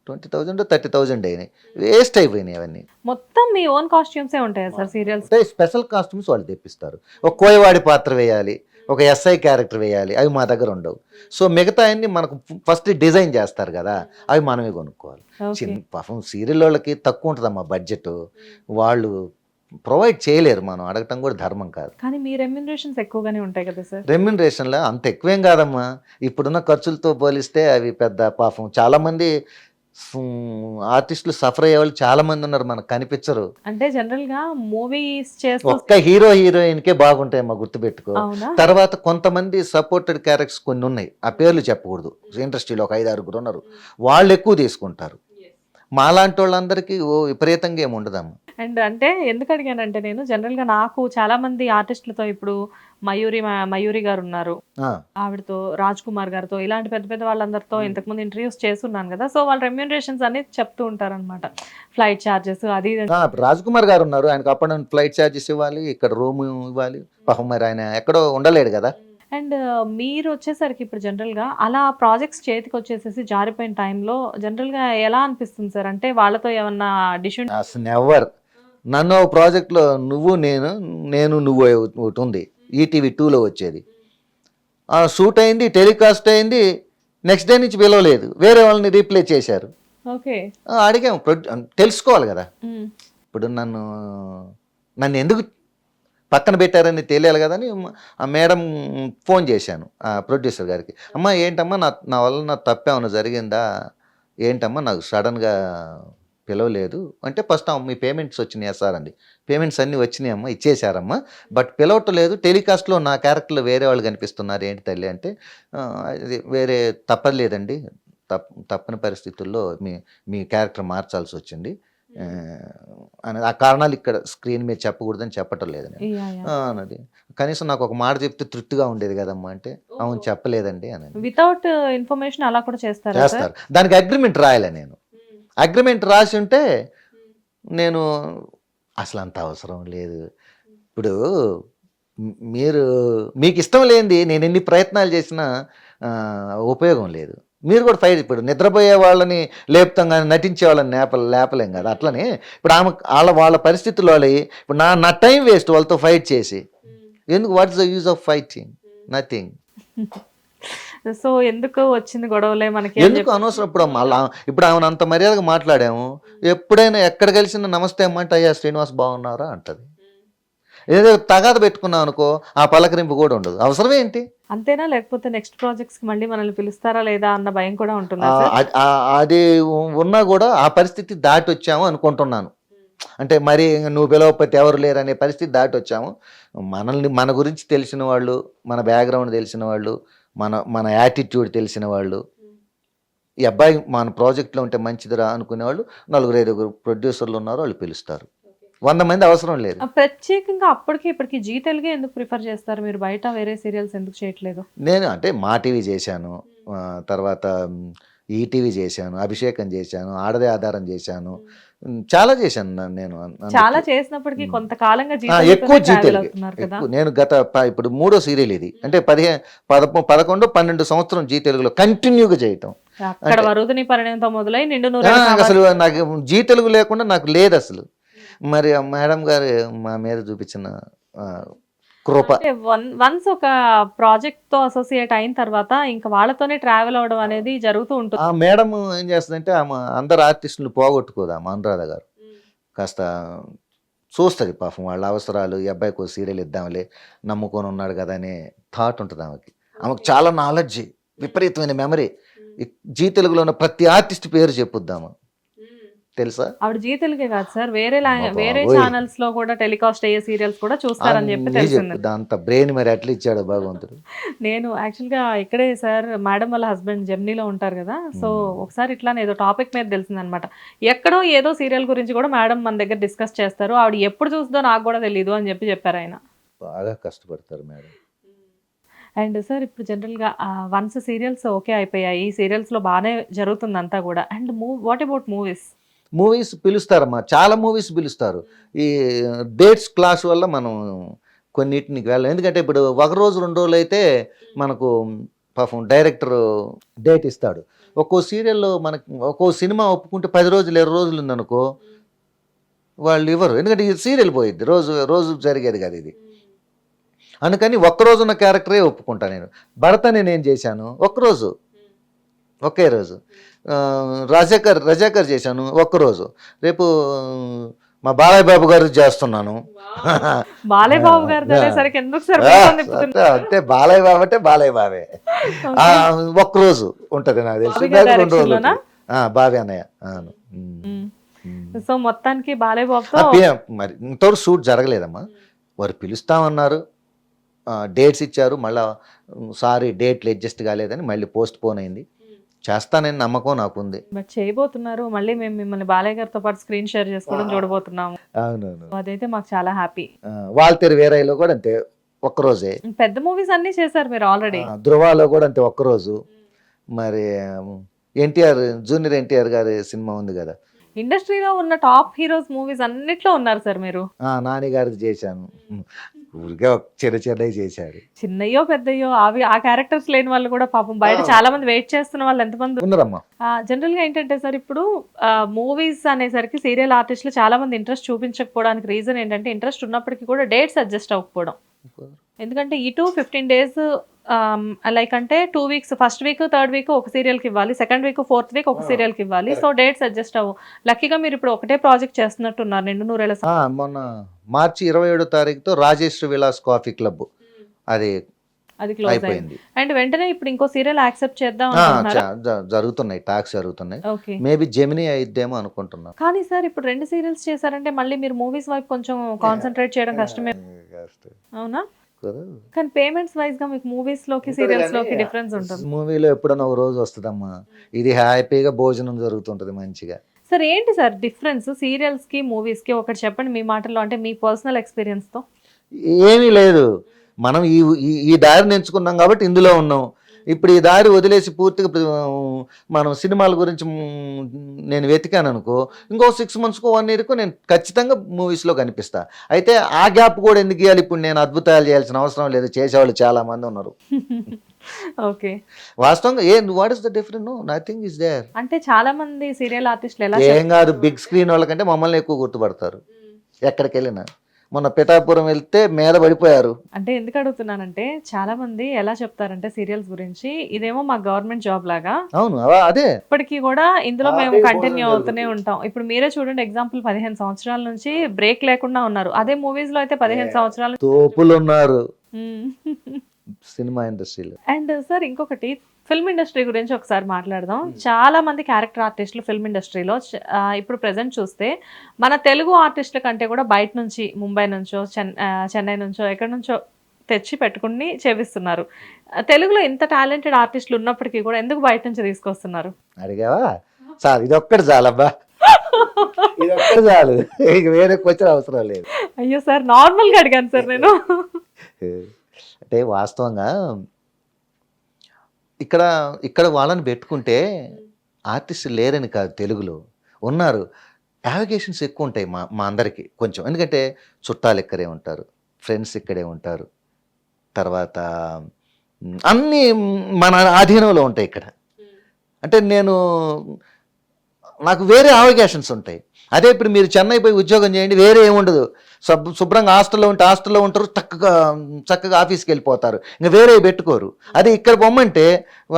30,000 అయినాయి, వేస్ట్ అయిపోయినాయి అవన్నీ. మొత్తం మీ ఓన్ కాస్ట్యూమ్సే ఉంటాయా సార్ సీరియల్స్? స్పెషల్ కాస్ట్యూమ్స్ వాళ్ళు తెప్పిస్తారు. ఒక కోయవాడి పాత్ర వేయాలి, ఒక ఎస్ఐ క్యారెక్టర్ వేయాలి, అవి మా దగ్గర ఉండవు. సో మిగతా అన్ని మనకు ఫస్ట్ డిజైన్ చేస్తారు కదా, అవి మనమే కొనుక్కోవాలి. పాపం సీరియల్ వాళ్ళకి తక్కువ ఉంటుందమ్మా బడ్జెట్, వాళ్ళు ప్రొవైడ్ చేయలేరు, మనం అడగటం కూడా ధర్మం కాదు. కానీ మీ రెమ్యునరేషన్స్ ఎక్కువగానే ఉంటాయి కదా సార్? రెమ్యునరేషన్లో అంత ఎక్కువేం కాదమ్మా, ఇప్పుడున్న ఖర్చులతో పోలిస్తే అవి పెద్ద. పాపం చాలామంది ఆర్టిస్టులు సఫర్ అయ్యే వాళ్ళు చాలా మంది ఉన్నారు, మనకు కనిపించరు. అంటే జనరల్ గా మూవీస్ చేస్తూ ఒక్క హీరోయిన్కే బాగుంటాయమ్మా, గుర్తుపెట్టుకో. తర్వాత కొంతమంది సపోర్టెడ్ క్యారెక్టర్స్ కొన్ని ఉన్నాయి, ఆ పేర్లు చెప్పకూడదు, ఇండస్ట్రీలో ఒక 5-6 ఉన్నారు, వాళ్ళు ఎక్కువ తీసుకుంటారు. మాలాంటి వాళ్ళందరికీ విపరీతంగా ఏమి ఉండదమ్మా. అండ్ అంటే ఎందుకు అడిగానంటే, నేను జనరల్ గా నాకు చాలా మంది ఆర్టిస్టులతో, ఇప్పుడు మయూరి గారు ఉన్నారు, ఆవిడతో రాజ్ కుమార్ గారితో, ఇలాంటి పెద్ద పెద్ద వాళ్ళందరితో ఇంతకుముందు ఇంటర్వ్యూస్ చేస్తున్నాను కదా. సో వాళ్ళ రెమ్యూనరేషన్స్ అనేది చెప్తూ ఉంటారు అనమాట, ఫ్లైట్ ఛార్జెస్ అది. రాజ్ కుమార్ గారు ఉన్నారు, ఆయనకు అప్ అండ్ ఫ్లైట్ ఛార్జెస్ ఇవ్వాలి, ఇక్కడ రూమ్ ఇవ్వాలి, పాపం మరి ఆయన ఎక్కడో ఉండలేడు కదా. అండ్ మీరు వచ్చేసరికి ఇప్పుడు జనరల్గా అలా ప్రాజెక్ట్స్ చేతికి వచ్చేసేసి జారిపోయిన టైంలో జనరల్గా ఎలా అనిపిస్తుంది సార్? అంటే వాళ్ళతో ఏమన్నా డిసిషన్? అసలు నెవర్. నన్ను ప్రాజెక్ట్లో నేను నువ్వు ఒకటి ఉంది, ఈటీవీ 2లో వచ్చేది, షూట్ అయింది, టెలికాస్ట్ అయింది, నెక్స్ట్ డే నుంచి పిలవలేదు, వేరే వాళ్ళని రీప్లేస్ చేశారు. ఓకే. అడిగాము, తెలుసుకోవాలి కదా. ఇప్పుడు నన్ను ఎందుకు పక్కన పెట్టారని తెలియాలి కదా అని ఆ మేడం ఫోన్ చేశాను ఆ ప్రొడ్యూసర్ గారికి. అమ్మ ఏంటమ్మా, నా వల్ల నాకు తప్పేమన్నా జరిగిందా, ఏంటమ్మా నాకు సడన్గా పిలవలేదు అంటే, ఫస్ట్ మీ పేమెంట్స్ వచ్చినాయా సార్ అండి. పేమెంట్స్ అన్నీ వచ్చినాయమ్మా, ఇచ్చేశారమ్మా, బట్ పిలవట్లేదు, టెలికాస్ట్లో నా క్యారెక్టర్లో వేరే వాళ్ళు కనిపిస్తున్నారు, ఏంటి తల్లి అంటే, అది వేరే తప్పలేదండి, తప్పని పరిస్థితుల్లో మీ క్యారెక్టర్ మార్చాల్సి వచ్చింది అని, ఆ కారణాలు ఇక్కడ స్క్రీన్ మీద చెప్పకూడదని చెప్పటం లేదని అన్నది. కనీసం నాకు ఒక మాట చెప్తే తృప్తిగా ఉండేది కదమ్మా అంటే, అవును చెప్పలేదండి అని. వితౌట్ ఇన్ఫర్మేషన్ అలా కూడా చేస్తారు. దానికి అగ్రిమెంట్ రాయాలి, నేను అగ్రిమెంట్ రాసి ఉంటే నేను అసలు అంత అవసరం లేదు. ఇప్పుడు మీకు ఇష్టం లేనిది నేను ఎన్ని ప్రయత్నాలు చేసినా ఉపయోగం లేదు. మీరు కూడా ఫైట్, ఇప్పుడు నిద్రపోయే వాళ్ళని లేపుతాం కానీ నటించే వాళ్ళని లేపలేం కదా. అట్లనే ఇప్పుడు వాళ్ళ పరిస్థితుల్లో ఇప్పుడు నా టైం వేస్ట్ వాళ్ళతో ఫైట్ చేసి ఎందుకు. What is the use of fighting? Nothing. So ఎందుకు వచ్చింది గొడవలే మనకి, ఎందుకు అనవసరం. ఇప్పుడు ఆమెను అంత మర్యాదగా మాట్లాడాము, ఎప్పుడైనా ఎక్కడ కలిసిన నమస్తే అమ్మంటే అయ్యా శ్రీనివాస్ బాగున్నారా అంటది. ఏదో తగాద పెట్టుకున్నాం అనుకో, ఆ పలకరింపు కూడా ఉండదు. అవసరం ఏంటి? అంతేనా? లేకపోతే నెక్స్ట్ ప్రాజెక్ట్స్ కి మళ్ళీ మనల్ని పిలుస్తారా లేదా అన్న భయం కూడా ఉంటుంది. అది ఉన్నా కూడా ఆ పరిస్థితి దాటి వచ్చాము అనుకుంటున్నాను. అంటే మరి నువ్వు పిలవకపోతే ఎవరు లేరు అనే పరిస్థితి దాటి వచ్చాము. మన గురించి తెలిసిన వాళ్ళు, మన బ్యాక్గ్రౌండ్ తెలిసిన వాళ్ళు, మన యాటిట్యూడ్ తెలిసిన వాళ్ళు ఈ అబ్బాయి మన ప్రాజెక్ట్లో ఉంటే మంచిదిరా అనుకునేవాళ్ళు 4-5 ప్రొడ్యూసర్లు ఉన్నారు, వాళ్ళు పిలుస్తారు. 100 మంది అవసరం లేదు. ప్రత్యేకంగా అప్పటికి ఇప్పటికి జీ తెలుగే ఎందుకు ప్రిఫర్ చేస్తారు మీరు? బయట వేరే సీరియల్స్ ఎందుకు చేయట్లేదు? నేను అంటే మా టీవీ చేశాను, తర్వాత ఈటీవీ చేశాను, అభిషేకం చేశాను, ఆడదే ఆధారం చేశాను, చాలా చేశాను నేను. చాలా చేసినప్పటికీ కొంతకాలంగా జీ ఎక్కువ జీ తెలుగు అవుతున్నారు కదా. ఎక్కువ. నేను ఇప్పుడు 3వ సీరియల్ ఇది, అంటే 11-12 సంవత్సరం జీ తెలుగులో కంటిన్యూగా చేయటం. అక్కడ వరుదిని పరిణయంతో మొదలై నిండు నూరేళ్ల అసలు నాకు జీ తెలుగు లేకుండా నాకు లేదు అసలు. మరి ఆ మేడం గారు మా మీద చూపించిన కృప. వన్స్ ఒక ప్రాజెక్ట్ తో అసోసియేట్ అయిన తర్వాత ఇంకా వాళ్ళతోనే ట్రావెల్ అవడం అనేది జరుగుతూ ఉంటుంది. ఆ మేడం ఏం చేస్తుందంటే ఆమె అందరు ఆర్టిస్టులు పోగొట్టుకోదు. ఆమె అనురాధ గారు కాస్త చూస్తుంది పాపం వాళ్ళ అవసరాలు. ఈ అబ్బాయికి ఒక సీరియల్ ఇద్దాంలే, నమ్ముకొని ఉన్నాడు కదా అనే థాట్ ఉంటుంది ఆమెకి. ఆమెకు చాలా నాలెడ్జ్, విపరీతమైన మెమరీ. జీ తెలుగులో ఉన్న ప్రతి ఆర్టిస్ట్ పేరు చెప్పుద్దాము, తెలుసా? ఆవిడ జీ తెలుగే కాదు సార్, వేరే ఛానల్స్ లో కూడా టెలికాస్ట్ అయ్యే సీరియల్స్ కూడా చూస్తారని చెప్పి తెలిసింది. అంత బ్రెయిన్ మరి అట్లా ఇచ్చాడు భగవంతుడు. నేను యాక్చువల్ గా ఇక్కడే సార్ మేడం వాళ్ళ హస్బెండ్ జెమ్నీలో ఉంటారు కదా, సో ఒకసారి ఇట్లానే ఏదో టాపిక్ మీద తెలిసింది అనమాట. ఎక్కడో ఏదో సీరియల్ గురించి కూడా మేడం మన దగ్గర డిస్కస్ చేస్తారు, ఆవిడ ఎప్పుడు చూస్తుందో నాకు కూడా తెలియదు అని చెప్పారు ఆయన. బాగా కష్టపడతారు మేడం. అండ్ సార్ ఇప్పుడు జనరల్గా వన్స్ సీరియల్స్ ఓకే అయిపోయాయి, ఈ సీరియల్స్లో బాగానే జరుగుతుంది అంతా కూడా. అండ్ వాట్ అబౌట్ మూవీస్ పిలుస్తారమ్మా, చాలా మూవీస్ పిలుస్తారు. ఈ డేట్స్ క్లాస్ వల్ల మనం కొన్నిటికి వెళ్ళాం. ఎందుకంటే ఇప్పుడు 1 రోజు 2 రోజులు అయితే మనకు పాపం డైరెక్టర్ డేట్ ఇస్తాడు. ఒక్కో సీరియల్లో మనకు ఒక్కో సినిమా ఒప్పుకుంటే 10 రోజులు 20 రోజులు ఉందనుకో వాళ్ళు ఇవ్వరు. ఎందుకంటే ఇది సీరియల్ పోయిద్ది, రోజు జరిగేది కదా ఇది. అందుకని ఒక్కరోజు ఉన్న క్యారెక్టరే ఒప్పుకుంటా నేను. భరత నేనేం చేశాను ఒక్కరోజు, ఒకే రోజు. రజాకర్ చేశాను ఒక్కరోజు. రేపు మా బాలయ్య బాబు గారు చేస్తున్నాను. బాలయ్య బాబు గారు అంతే, బాలయ్య బాబు అంటే బాలయ్య బాబే. ఒక్కరోజు ఉంటది నాకు తెలిసి, 2 రోజులు బాబే అన్నయ్య. సో మొత్తానికి బాలయ్య బాబుతో మరి ఇంతవరకు షూట్ జరగలేదమ్మా. వారు పిలుస్తామన్నారు, డేట్స్ ఇచ్చారు, మళ్ళీ సారీ డేట్లు అడ్జస్ట్ కాలేదని మళ్ళీ పోస్ట్ పోన్ అయింది. చేస్తానని నమ్మకం నాకుంది. బట్ చేయబోతున్నారు, మళ్ళీ మేము మిమ్మల్ని బాలయ్య గారితో పాటు స్క్రీన్ షేర్ చేసుకోవడం చూడబోతున్నాము. అవునవును, అదైతే మాకు చాలా హ్యాపీ. వాల్తేరు వీరయ్యలో కూడా అంతే ఒక్కరోజే. పెద్ద మూవీస్ అన్ని చేశారు మీరు ఆల్రెడీ. ధృవాలో కూడా అంతే ఒక్కరోజు. మరి ఎన్టీఆర్ జూనియర్ ఎన్టీఆర్ గారి సినిమా ఉంది కదా, ఇండస్ట్రీలో ఉన్న టాప్ హీరోస్ మూవీస్ అన్నిట్లో ఉన్నారు సార్ మీరు. నాని గారిది చేశాను, ఊరికే చిన్నవి చేశాడు. చిన్నయ్యో పెద్దయ్యో అవి ఆ క్యారెక్టర్స్ లేని వాళ్ళు కూడా పాపం బయట చాలా మంది వెయిట్ చేస్తున్న వాళ్ళు ఎంతమంది ఉన్నారమ్మా. జనరల్ గా ఏంటంటే సార్ ఇప్పుడు మూవీస్ అనేసరికి సీరియల్ ఆర్టిస్టులు చాలా మంది ఇంట్రెస్ట్ చూపించకపోవడానికి రీజన్ ఏంటంటే ఇంట్రెస్ట్ ఉన్నప్పటికీ కూడా డేట్స్ అడ్జస్ట్ అవ్వకపోవడం. ఎందుకంటే ఇటు 15 days లైక్ అంటే 2 weeks, first week 3rd week ఒక సీరియల్కి ఇవ్వాలి, 2nd week 4th week ఒక సీరియల్కి ఇవ్వాలి. సో డేట్స్ అడ్జస్ట్ అవ్వు. లక్కీగా మీరు ఇప్పుడు ఒకటే ప్రాజెక్ట్ చేస్తున్నట్టున్నారు, నిండు నూరేళ్ళ. మొన్న మార్చి 27వ తారీఖుతో రాజేశ్వరి విలాస్ కాఫీ క్లబ్ అది క్లోజ్ అయింది. అండ్ వెంటనే ఇప్పుడు ఇంకో సీరియల్ యాక్సెప్ట్ చేద్దాం జరుగుతున్నాయి, టాక్స్ జరుగుతున్నాయి. మేబీ జెమినీ అయిద్దేమో అనుకుంటున్నా. కానీ సార్ ఇప్పుడు 2 సీరియల్స్ చేశారంటే మళ్ళీ మీరు మూవీస్ వైపు కొంచెం కాన్సన్ట్రేట్ చేయడం కష్టమే, అవునా? కానీ పేమెంట్స్ వైజ్ గా మీకు మూవీస్ లోకి సీరియల్స్ లోకి డిఫరెన్స్ ఉంటుంది. మూవీలో ఎప్పుడైనా ఒక రోజు వస్తుందమ్మా, ఇది హ్యాపీగా భోజనం జరుగుతుంటది మంచిగా. సార్ ఏంటి సార్ డిఫరెన్స్ సీరియల్స్ కి మూవీస్ కి? ఒకటి చెప్పండి మీ మాటల్లో, అంటే మీ పర్సనల్ ఎక్స్పీరియన్స్ తో. ఏమీ లేదు, మనం ఈ దారిని ఎంచుకున్నాం కాబట్టి ఇందులో ఉన్నాం. ఇప్పుడు ఈ దారి వదిలేసి పూర్తిగా మనం సినిమాల గురించి నేను వెతికాను అనుకో, ఇంకో 6 monthsకో 1 yearకో నేను ఖచ్చితంగా మూవీస్లో కనిపిస్తా. అయితే ఆ గ్యాప్ కూడా ఎందుకు ఇవ్వాలి? ఇప్పుడు నేను అద్భుతాలు చేయాల్సిన అవసరం లేదు, చేసేవాళ్ళు చాలా మంది ఉన్నారు. ఓకే, వాస్తవంగా what is the difference? Nothing is there. అంటే చాలా మంది సీరియల్ ఆర్టిస్టులు ఎలా ఏం కాదు, బిగ్ స్క్రీన్ వాళ్ళకంటే మమ్మల్ని ఎక్కువ గుర్తుపడతారు ఎక్కడికి వెళ్ళినా. మొన్న పిఠాపురం వెళ్తే మీద పడిపోయారు. అంటే ఎందుకు అడుగుతున్నానంటే చాలా మంది ఎలా చెప్తారంటే సీరియల్స్ గురించి, ఇదేమో మా గవర్నమెంట్ జాబ్ లాగా. అవును, అదే ఇప్పటికీ కూడా ఇందులో మేము కంటిన్యూ అవుతూనే ఉంటాం. ఇప్పుడు మీరే చూడండి, ఎగ్జాంపుల్ 15 సంవత్సరాల నుంచి బ్రేక్ లేకుండా ఉన్నారు. అదే మూవీస్ లో అయితే 15 సంవత్సరాలు తోపులు ఉన్నారు సినిమా ఇండస్ట్రీలో. అండ్ సార్ ఇంకొకటి, ఫిల్మ్ ఇండస్ట్రీ గురించి ఒకసారి మాట్లాడదాం. చాలా మంది క్యారెక్టర్ ఆర్టిస్టులు ఫిల్మ్ ఇండస్ట్రీలో ఇప్పుడు ప్రెసెంట్ చూస్తే మన తెలుగు ఆర్టిస్టుల కంటే కూడా బయట నుంచి, ముంబై నుంచో చెన్నై నుంచో ఎక్కడి నుంచో తెచ్చి పెట్టుకుని చేపిస్తున్నారు. తెలుగులో ఇంత టాలెంటెడ్ ఆర్టిస్టులు ఉన్నప్పటికీ కూడా ఎందుకు బయట నుంచి తీసుకొస్తున్నారు? అడిగావా సార్, ఇది ఒక్కటి చాలబ్బా, ఇది ఒక్కటి చాలు, ఇక వేరే క్వశ్చన్ అవసరం లేదు. అయ్యో సార్, నార్మల్గా అడిగాను సార్ నేను. అంటే వాస్తవంగా ఇక్కడ ఇక్కడ వాళ్ళని పెట్టుకుంటే ఆర్టిస్టులు లేరని కాదు, తెలుగులో ఉన్నారు. యావిగేషన్స్ ఎక్కువ ఉంటాయి మా అందరికీ కొంచెం, ఎందుకంటే చుట్టాలు ఇక్కడే ఉంటారు, ఫ్రెండ్స్ ఇక్కడే ఉంటారు, తర్వాత అన్నీ మన ఆధీనంలో ఉంటాయి ఇక్కడ. అంటే నాకు వేరే అవకాశాన్స్ ఉంటాయి. అదే ఇప్పుడు మీరు చెన్నై పోయి ఉద్యోగం చేయండి, వేరే ఏముండదు, శుభ్రంగా హాస్టల్లో ఉంటే హాస్టల్లో ఉంటారు, చక్కగా ఆఫీస్కి వెళ్ళిపోతారు, ఇంకా వేరే పెట్టుకోరు. అదే ఇక్కడ పొమ్మంటే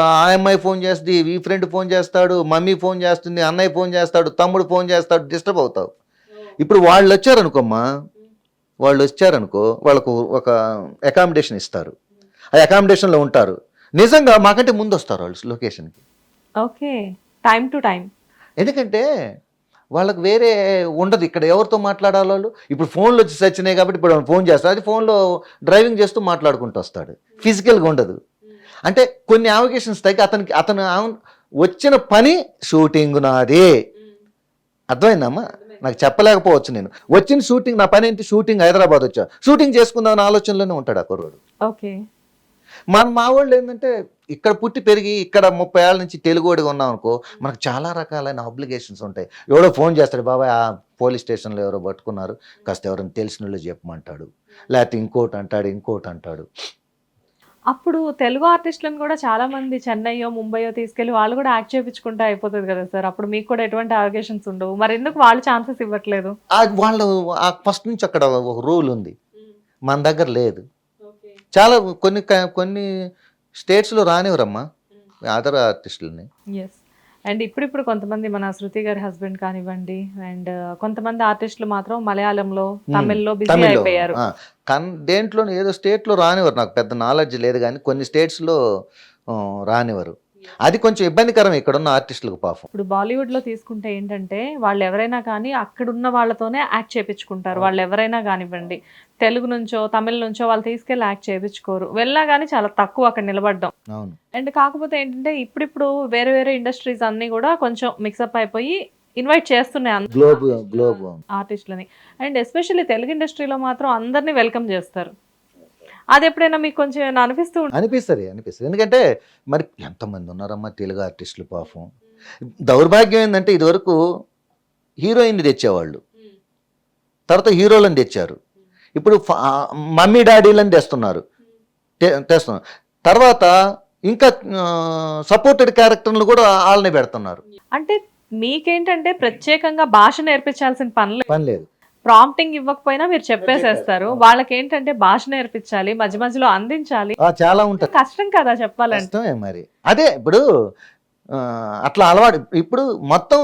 ఆ అమ్మాయి ఫోన్ చేస్తుంది, ఈ ఫ్రెండ్ ఫోన్ చేస్తాడు, మమ్మీ ఫోన్ చేస్తుంది, అన్నయ్య ఫోన్ చేస్తాడు, తమ్ముడు ఫోన్ చేస్తాడు, డిస్టర్బ్ అవుతావు. ఇప్పుడు వాళ్ళు వచ్చారనుకోమ్మా, వాళ్ళకు ఒక అకామిడేషన్ ఇస్తారు, ఆ అకామిడేషన్లో ఉంటారు. నిజంగా మాకంటే ముందు వస్తారు వాళ్ళు లొకేషన్కి. Okay, time to time. ఎందుకంటే వాళ్ళకి వేరే ఉండదు, ఇక్కడ ఎవరితో మాట్లాడాలి వాళ్ళు. ఇప్పుడు ఫోన్లు వచ్చి వచ్చినాయి కాబట్టి ఇప్పుడు ఫోన్ చేస్తారు, అది ఫోన్లో డ్రైవింగ్ చేస్తూ మాట్లాడుకుంటూ వస్తాడు, ఫిజికల్గా ఉండదు. అంటే కొన్ని అవకాశాన్స్ తగ్గి అతను వచ్చిన పని షూటింగ్ నాది, అర్థమైందమ్మా? నాకు చెప్పలేకపోవచ్చు, నేను వచ్చిన షూటింగ్, నా పని ఏంటి షూటింగ్, హైదరాబాద్ వచ్చా షూటింగ్ చేసుకుందామని ఆలోచనలోనే ఉంటాడు ఆ కుర్రోడు. ఓకే, మా వాళ్ళు ఏంటంటే ఇక్కడ పుట్టి పెరిగి ఇక్కడ 30 ఏళ్ళ నుంచి తెలుగుడిగా ఉన్నాం అనుకో, మనకు చాలా రకాలైన ఆబ్లిగేషన్స్ ఉంటాయి. ఎవడో ఫోన్ చేస్తాడు, బాబాయ్ ఆ పోలీస్ స్టేషన్లో ఎవరో పట్టుకున్నారు, కాస్త ఎవరైనా తెలిసిన వాళ్ళు చెప్పమంటాడు, లేకపోతే ఇంకోటి అంటాడు. అప్పుడు తెలుగు ఆర్టిస్టులను కూడా చాలా మంది చెన్నైయో ముంబైయో తీసుకెళ్లి వాళ్ళు కూడా యాక్ట్ చేయించుకుంటే అయిపోతుంది కదా సార్, అప్పుడు మీకు కూడా ఎటువంటి అవకాశన్స్ ఉండవు, మరి ఎందుకు వాళ్ళు ఛాన్సెస్ ఇవ్వట్లేదు? వాళ్ళు ఫస్ట్ నుంచి అక్కడ ఒక రూల్ ఉంది, మన దగ్గర లేదు. చాలా కొన్ని స్టేట్స్లో రానివ్వరమ్మా అదర్ ఆర్టిస్టులని. ఎస్, అండ్ ఇప్పుడు కొంతమంది మన శృతి గారి హస్బెండ్ కానివ్వండి, అండ్ కొంతమంది ఆర్టిస్టులు మాత్రం మలయాళంలో, తమిళ్లో బిజీ అయిపోయారు. దేంట్లో ఏదో స్టేట్లో రానివ్వరు, నాకు పెద్ద నాలెడ్జ్ లేదు, కానీ కొన్ని స్టేట్స్లో రానివ్వరు. అది కొంచెం ఇబ్బందికరం ఇక్కడ ఉన్న ఆర్టిస్టులకు పాపం. ఇప్పుడు బాలీవుడ్ లో తీసుకుంటే ఏంటంటే వాళ్ళు ఎవరైనా కానీ అక్కడున్న వాళ్ళతోనే యాక్ట్ చేయించుకుంటారు, వాళ్ళు ఎవరైనా కానివ్వండి, తెలుగు నుంచో తమిళ నుంచో వాళ్ళు తీసుకెళ్ళి యాక్ట్ చేయించుకోరు, వెళ్ళినా కానీ చాలా తక్కువ అక్కడ నిలబడ్డం. అండ్ కాకపోతే ఏంటంటే ఇప్పుడు వేరే వేరే ఇండస్ట్రీస్ అన్ని కూడా కొంచెం మిక్సప్ అయిపోయి ఇన్వైట్ చేస్తున్నాయి గ్లోబ్ ఆర్టిస్టులని, అండ్ ఎస్పెషల్లీ తెలుగు ఇండస్ట్రీలో మాత్రం అందరినీ వెల్కమ్ చేస్తారు. అది ఎప్పుడైనా మీకు కొంచెం అనిపిస్తుంది. ఎందుకంటే మరి ఎంతమంది ఉన్నారమ్మా తెలుగు ఆర్టిస్టులు పాపం. దౌర్భాగ్యం ఏంటంటే ఇదివరకు హీరోయిన్ తెచ్చేవాళ్ళు, తర్వాత హీరోలను తెచ్చారు, ఇప్పుడు మమ్మీ డాడీలను తెస్తున్నారు. తర్వాత ఇంకా సపోర్టెడ్ క్యారెక్టర్లు కూడా వాళ్ళని పెడుతున్నారు. అంటే మీకేంటంటే ప్రత్యేకంగా భాష నేర్పించాల్సిన పని లేదు, ప్రాంప్టింగ్ ఇవ్వకపోయినా మీరు చెప్పేసేస్తారు. వాళ్ళకి ఏంటంటే భాష నేర్పించాలి, మధ్య మధ్యలో అందించాలి, చాలా ఉంటుంది, కష్టం కదా చెప్పాలంటే. మరి అదే ఇప్పుడు అట్లా అలవాటు. ఇప్పుడు మొత్తం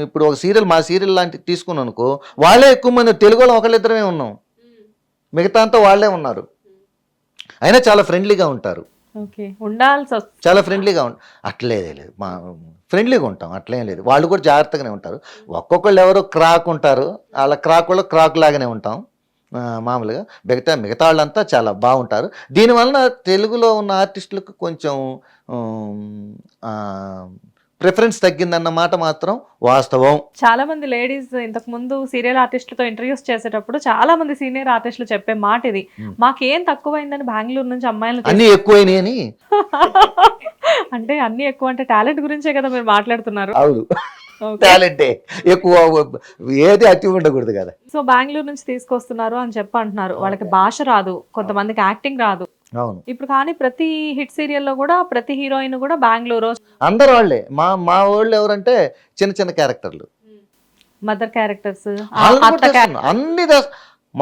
ఇప్పుడు ఒక సీరియల్, మా సీరియల్ లాంటివి తీసుకున్నాను అనుకో, వాళ్ళే ఎక్కువ మంది, తెలుగులో ఒకళ్ళిద్దరమే ఉన్నాం, మిగతా అంతా వాళ్ళే ఉన్నారు, అయినా చాలా ఫ్రెండ్లీగా ఉంటారు. చాలా ఫ్రెండ్లీగా అట్లేదు, మా ఫ్రెండ్లీగా ఉంటాం, అట్లేం లేదు. వాళ్ళు కూడా జాగ్రత్తగానే ఉంటారు. ఒక్కొక్కళ్ళు ఎవరో క్రాక్ ఉంటారు, వాళ్ళ క్రాక్ లాగానే ఉంటాం మామూలుగా. మిగతా వాళ్ళంతా చాలా బాగుంటారు. దీనివలన తెలుగులో ఉన్న ఆర్టిస్టులకు కొంచెం ప్రిఫరెన్స్ తగ్గిందన్న మాట మాత్రం వాస్తవం. చాలా మంది లేడీస్ ఇంతకు ముందు సీరియల్ ఆర్టిస్టులతో ఇంటర్వ్యూస్ చేసేటప్పుడు చాలా మంది సీనియర్ ఆర్టిస్టులు చెప్పే మాట ఇది, మాకేం తక్కువైందని బెంగళూరు నుంచి అమ్మాయిలు అన్ని ఎక్కువైనాయని. అంటే అన్ని ఎక్కువ అంటే టాలెంట్ గురించే కదా మీరు మాట్లాడుతున్నారు. అవును, టాలెంటే ఎక్కువ, ఏది అతి ఉండకూడదు కదా. సో బెంగళూరు నుంచి తీసుకొస్తున్నారు అని చెప్పి అంటున్నారు, వాళ్ళకి భాష రాదు, కొంతమందికి యాక్టింగ్ రాదు. అవును, ఇప్పుడు కానీ ప్రతి హిట్ సీరియల్లో కూడా ప్రతి హీరోయిన్ కూడా బెంగళూరు, అందరు వాళ్ళే. మా వాళ్ళు ఎవరంటే చిన్న క్యారెక్టర్లు, మదర్ క్యారెక్టర్స్ అన్ని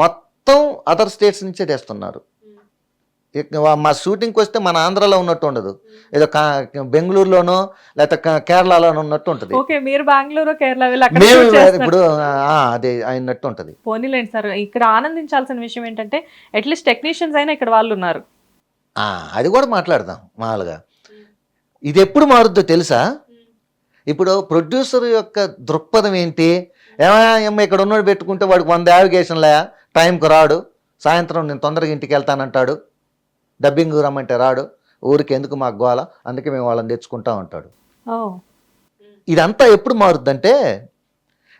మొత్తం అదర్ స్టేట్స్ నుంచే తెస్తున్నారు. మా షూటింగ్కి వస్తే మన ఆంధ్రాలో ఉన్నట్టు ఉండదు, ఏదో బెంగళూరులోనో లేకపోతే కేరళలోనో ఉన్నట్టు ఉంటుంది. మీరు బెంగళూరు కేరళ ఇప్పుడు అదే అయినట్టు ఉంటుంది. పోనీలేండి సార్, ఇక్కడ ఆనందించాల్సిన విషయం ఏంటంటే అట్లీస్ట్ టెక్నీషియన్స్ అయినా ఇక్కడ వాళ్ళు ఉన్నారు. అది కూడా మాట్లాడదాం మామూలుగా. ఇది ఎప్పుడు మారుద్దో తెలుసా? ఇప్పుడు ప్రొడ్యూసర్ యొక్క దృక్పథం ఏంటి, ఏమో ఇక్కడ ఉన్నోడు పెట్టుకుంటే వాడికి 100 యావిగేషన్లే, టైంకి రాడు, సాయంత్రం నేను తొందరగా ఇంటికి వెళ్తానంటాడు, డబ్బింగ్ రమ్మంటే రాడు, ఊరికి ఎందుకు మాకు గోల, అందుకే మేము వాళ్ళని తెచ్చుకుంటా ఉంటాడు. ఓ ఇదంతా ఎప్పుడు మారుద్దంటే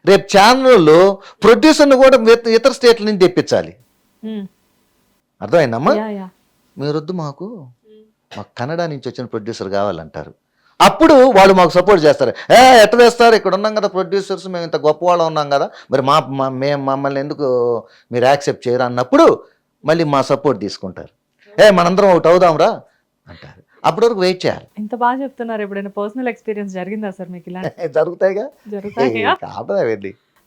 రేపు ఛానల్లో ప్రొడ్యూసర్ని కూడా ఇతర స్టేట్ల నుంచి తెప్పించాలి. అర్థమైందమ్మా? యా యా మీరొద్దు, మాకు కన్నడ నుంచి వచ్చిన ప్రొడ్యూసర్ కావాలంటారు. అప్పుడు వాళ్ళు మాకు సపోర్ట్ చేస్తారు. ఎట్ట వేస్తారు, ఇక్కడ ఉన్నాం కదా ప్రొడ్యూసర్స్, మేము ఇంత గొప్ప వాళ్ళం ఉన్నాం కదా, మరి మేము మమ్మల్ని ఎందుకు మీరు యాక్సెప్ట్ చేయరు అన్నప్పుడు మళ్ళీ మా సపోర్ట్ తీసుకుంటారు. మనందరం ఒకటి అవుదాంరా అంటారు. అప్పటి వరకు వెయిట్ చేయాలి. ఇంత బాగా చెప్తున్నారు. ఎప్పుడైనా పర్సనల్ ఎక్స్పీరియన్స్ జరిగిందా సార్ మీకు ఇలా? జరుగుతాయిగా. జరుగుతాయా? కాదు,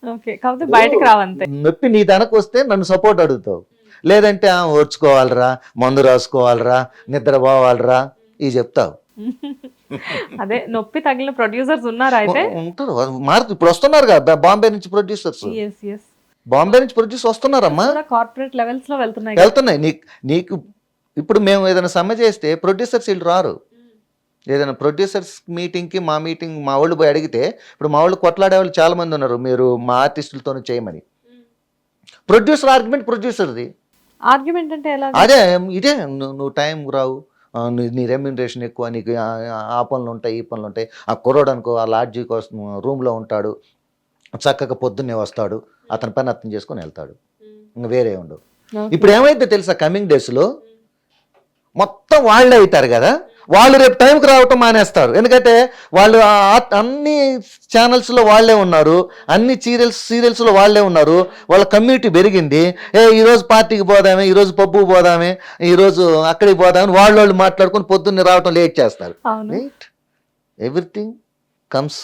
ఓకే, కాకపోతే బయటకు రావంతే. నొప్పి నీ తనకు వస్తే నన్ను సపోర్ట్ అడుగుతావు, లేదంటే ఓర్చుకోవాలరా, మందు రాసుకోవాలరా, నిద్రపోవాలరా ఇవి చెప్తావు. అదే నొప్పి తగిలిన ప్రొడ్యూసర్స్ ఉన్నారా అయితే? ఉంటారు, మారుతు. ఇప్పుడు వస్తున్నారు కదా బాంబే నుంచి ప్రొడ్యూసర్స్, బాంబే నుంచి ప్రొడ్యూసర్ వస్తున్నారమ్మా. కార్పొరేట్ లెవెల్స్ లో వెళ్తున్నాయి. నీకు ఇప్పుడు మేము ఏదైనా సమ్మె చేస్తే ప్రొడ్యూసర్స్ వీళ్ళు రారు. ఏదైనా ప్రొడ్యూసర్స్ మీటింగ్కి మా మీటింగ్ మా వాళ్ళు పోయి అడిగితే, ఇప్పుడు మా వాళ్ళు కొట్లాడే వాళ్ళు చాలా మంది ఉన్నారు, మీరు మా ఆర్టిస్టులతోనే చేయమని. Producer argument ప్రొడ్యూసర్ది. ఆర్గ్యుమెంట్ అంటే ఎలా? అదే ఇదే, నువ్వు టైం రావు, నీ రెమ్యూనరేషన్ ఎక్కువ, నీకు ఆ పనులు ఉంటాయి ఈ పనులు ఉంటాయి. ఆ కుర్రోడు అనుకో ఆ లాడ్జీ కోసం రూమ్లో ఉంటాడు, చక్కగా పొద్దున్నే వస్తాడు, అతని పని అర్థం చేసుకొని వెళ్తాడు, ఇంకా వేరే ఉండవు. ఇప్పుడు ఏమైతే తెలుసా, కమింగ్ డేస్లో మొత్తం వాళ్ళే అవుతారు కదా, వాళ్ళు రేపు టైంకి రావటం మానేస్తారు. ఎందుకంటే వాళ్ళు అన్ని ఛానల్స్లో వాళ్ళే ఉన్నారు, అన్ని సీరియల్స్లో వాళ్ళే ఉన్నారు, వాళ్ళ కమ్యూనిటీ పెరిగింది. ఈరోజు పార్టీకి పోదామే, ఈరోజు పబ్బుకి పోదామే, ఈరోజు అక్కడికి పోదామని వాళ్ళు మాట్లాడుకుని పొద్దున్నే రావటం లేట్ చేస్తారు. Right, everything comes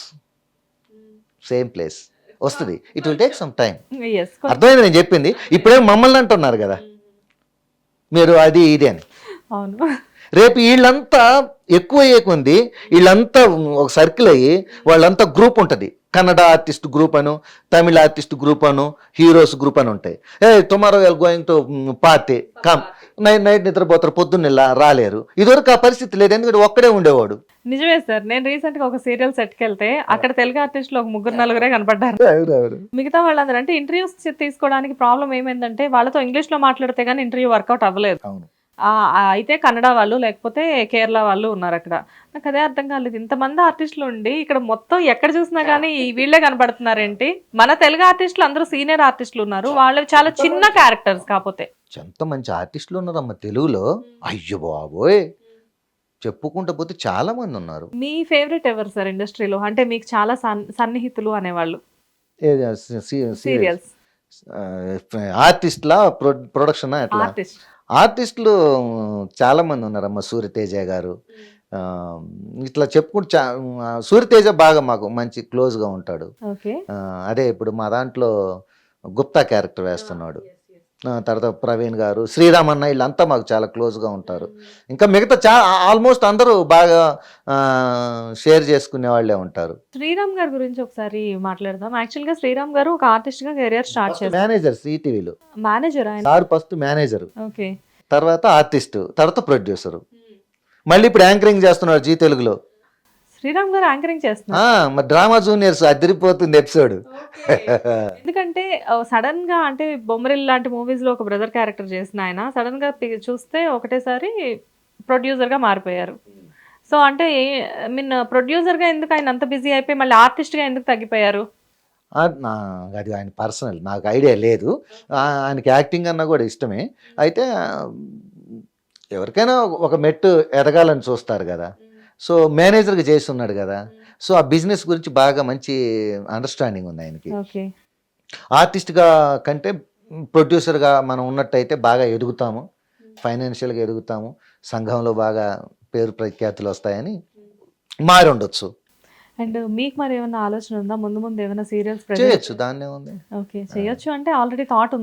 same place వస్తుంది. It will take some time. అర్థమైంది నేను చెప్పింది? ఇప్పుడేం మమ్మల్ని అంటున్నారు కదా మీరు అది ఇది అని. అవును, రేపు వీళ్ళంతా ఎక్కువ అయ్యేకుంది, వీళ్ళంతా ఒక సర్కిల్ అయ్యి వాళ్ళంతా గ్రూప్ ఉంటుంది. కన్నడ ఆర్టిస్ట్ గ్రూప్ అను, తమిళ ఆర్టిస్ట్ గ్రూప్ అను, హీరోస్ గ్రూప్ అని ఉంటాయి. Tomorrow we are going to party, come, night నిద్రపోతారు, పొద్దున్న రాలేరు. ఇదివరకు ఆ పరిస్థితి లేదు, ఎందుకంటే ఒక్కడే ఉండేవాడు. నిజమే సార్. నేను రీసెంట్ గా ఒక సీరియల్ సెట్ కి వెళ్తే అక్కడ తెలుగు ఆర్టిస్టులు ఒక 3-4 కనపడ్డారు. మిగతా వాళ్ళందరూ అంటే ఇంటర్వ్యూస్ తీసుకోవడానికి ప్రాబ్లం ఏమైందంటే వాళ్ళతో ఇంగ్లీష్ లో మాట్లాడితే గానీ ఇంటర్వ్యూ వర్కౌట్ అవ్వలేదు. అయితే కన్నడ వాళ్ళు లేకపోతే కేరళ వాళ్ళు ఉన్నారు అక్కడ. నాకు అదే అర్థం కాలేదు, ఇంతమంది ఆర్టిస్టులు ఉండి ఇక్కడ మొత్తం ఎక్కడ చూసినా కానీ వీళ్ళే కనపడుతున్నారేంటి? మన తెలుగు ఆర్టిస్టులు అందరూ సీనియర్ ఆర్టిస్టులు ఉన్నారు, వాళ్ళు చాలా చిన్న క్యారెక్టర్స్. కాకపోతే ఎంత మంచి ఆర్టిస్టులు ఉన్నారమ్మ తెలుగులో, అయ్యో బాబోయ్, చెప్పుకుంటూ పోతే చాలా మంది ఉన్నారు. మీ ఫేవరెట్ ఎవరు సార్ ఇండస్ట్రీలో? అంటే మీకు చాలా సన్నిహితులు అనేవాళ్ళు సీరియల్స్ ఆర్టిస్ట్లా ప్రొడక్షన్ అట్లా? ఆర్టిస్టులు చాలా మంది ఉన్నారమ్మ. సూర్యతేజ గారు, ఇట్లా చెప్పుకుంటూ సూర్యతేజ బాగా మాకు మంచి క్లోజ్గా ఉంటాడు. అదే ఇప్పుడు మా దాంట్లో గుప్తా క్యారెక్టర్ వేస్తున్నాడు. తర్వాత ప్రవీణ్ గారు, శ్రీరామ్ అన్న, వీళ్ళంతా మాకు చాలా క్లోజ్గా ఉంటారు. ఇంకా మిగతా ఆల్మోస్ట్ అందరూ బాగా షేర్ చేసుకునే వాళ్ళే ఉంటారు. శ్రీరామ్ గారి గురించి ఒకసారి మాట్లాడదాం. యాక్చువల్గా శ్రీరామ్ గారు ఒక ఆర్టిస్ట్ గా కెరియర్ స్టార్ట్ చేశారు. మేనేజర్ ఈటీవీలో. మేనేజర్ ఆయన? సార్ ఫస్ట్ మేనేజర్, ఓకే, తర్వాత ఆర్టిస్ట్, తర్వాత ప్రొడ్యూసర్, మళ్ళీ ఇప్పుడు యాంకరింగ్ చేస్తున్నాడు జీ తెలుగులో. శ్రీరామ్ గారు యాంకరింగ్ చేస్తున్నారు. డ్రామా జూనియర్స్ అదిరిపోతుంది ఎపిసోడ్. ఎందుకంటే సడన్ గా అంటే బొమ్మరిల్ లాంటి మూవీస్ లో ఒక బ్రదర్ క్యారెక్టర్ చేసిన ఆయన సడన్ గా చూస్తే ఒకటేసారి ప్రొడ్యూసర్ గా మారిపోయారు. సో అంటే మీన్ ప్రొడ్యూసర్ గా ఎందుకు ఆయన అంత బిజీ అయిపోయి మళ్ళీ ఆర్టిస్ట్ గా ఎందుకు తగ్గిపోయారు? అది ఆయన పర్సనల్, నాకు ఐడియా లేదు. ఆయనకి యాక్టింగ్ అన్నా కూడా ఇష్టమే. అయితే ఎవరికైనా ఒక మెట్టు ఎదగాలని చూస్తారు కదా. సో మేనేజర్గా చేస్తున్నాడు కదా, సో ఆ బిజినెస్ గురించి బాగా మంచి అండర్స్టాండింగ్ ఉంది ఆయనకి. ఆర్టిస్ట్గా కంటే ప్రొడ్యూసర్గా మనం ఉన్నట్టయితే బాగా ఎదుగుతాము, ఫైనాన్షియల్గా ఎదుగుతాము, సంఘంలో బాగా పేరు ప్రఖ్యాతులు వస్తాయని మారి ఉండొచ్చు. అండ్ మీకు మరి ఏమైనా ఆలోచన ఉందా ముందు ముందు ఏమైనా సీరియల్స్ చేయొచ్చు? దాన్నే ఉంది. ఓకే, చేయొచ్చు అంటే ఆల్రెడీ థాట్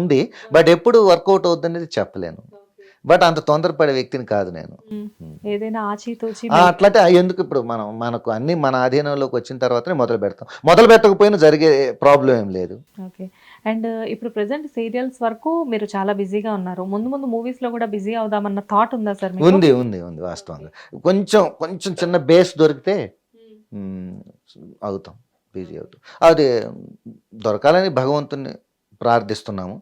ఉంది, బట్ ఎప్పుడు వర్కౌట్ అవుతుంది అనేది చెప్పలేను. బట్ అంత తొందరపడే వ్యక్తిని కాదు నేను. ఏదైనా ఆచితూచి అట్లంటే ఎందుకు, ఇప్పుడు మనకు అన్ని మన ఆధీనంలోకి వచ్చిన తర్వాతనే మొదలు పెడతాం. మొదలు పెట్టకపోయినా జరిగే ప్రాబ్లం ఏం లేదు. ఓకే, అండ్ ఇప్పుడు ప్రెసెంట్ సీరియల్స్ వరకు మీరు చాలా బిజీగా ఉన్నారు. ముందు ముందు మూవీస్ లో కూడా బిజీ అవుదామన్న థాట్ ఉందా సార్? ఉంది ఉంది ఉంది వాస్తవంగా. కొంచెం చిన్న బేస్ దొరికితే అవుతాం, బిజీ అవుతాం. అది దొరకాలని భగవంతుని ప్రార్థిస్తున్నాము.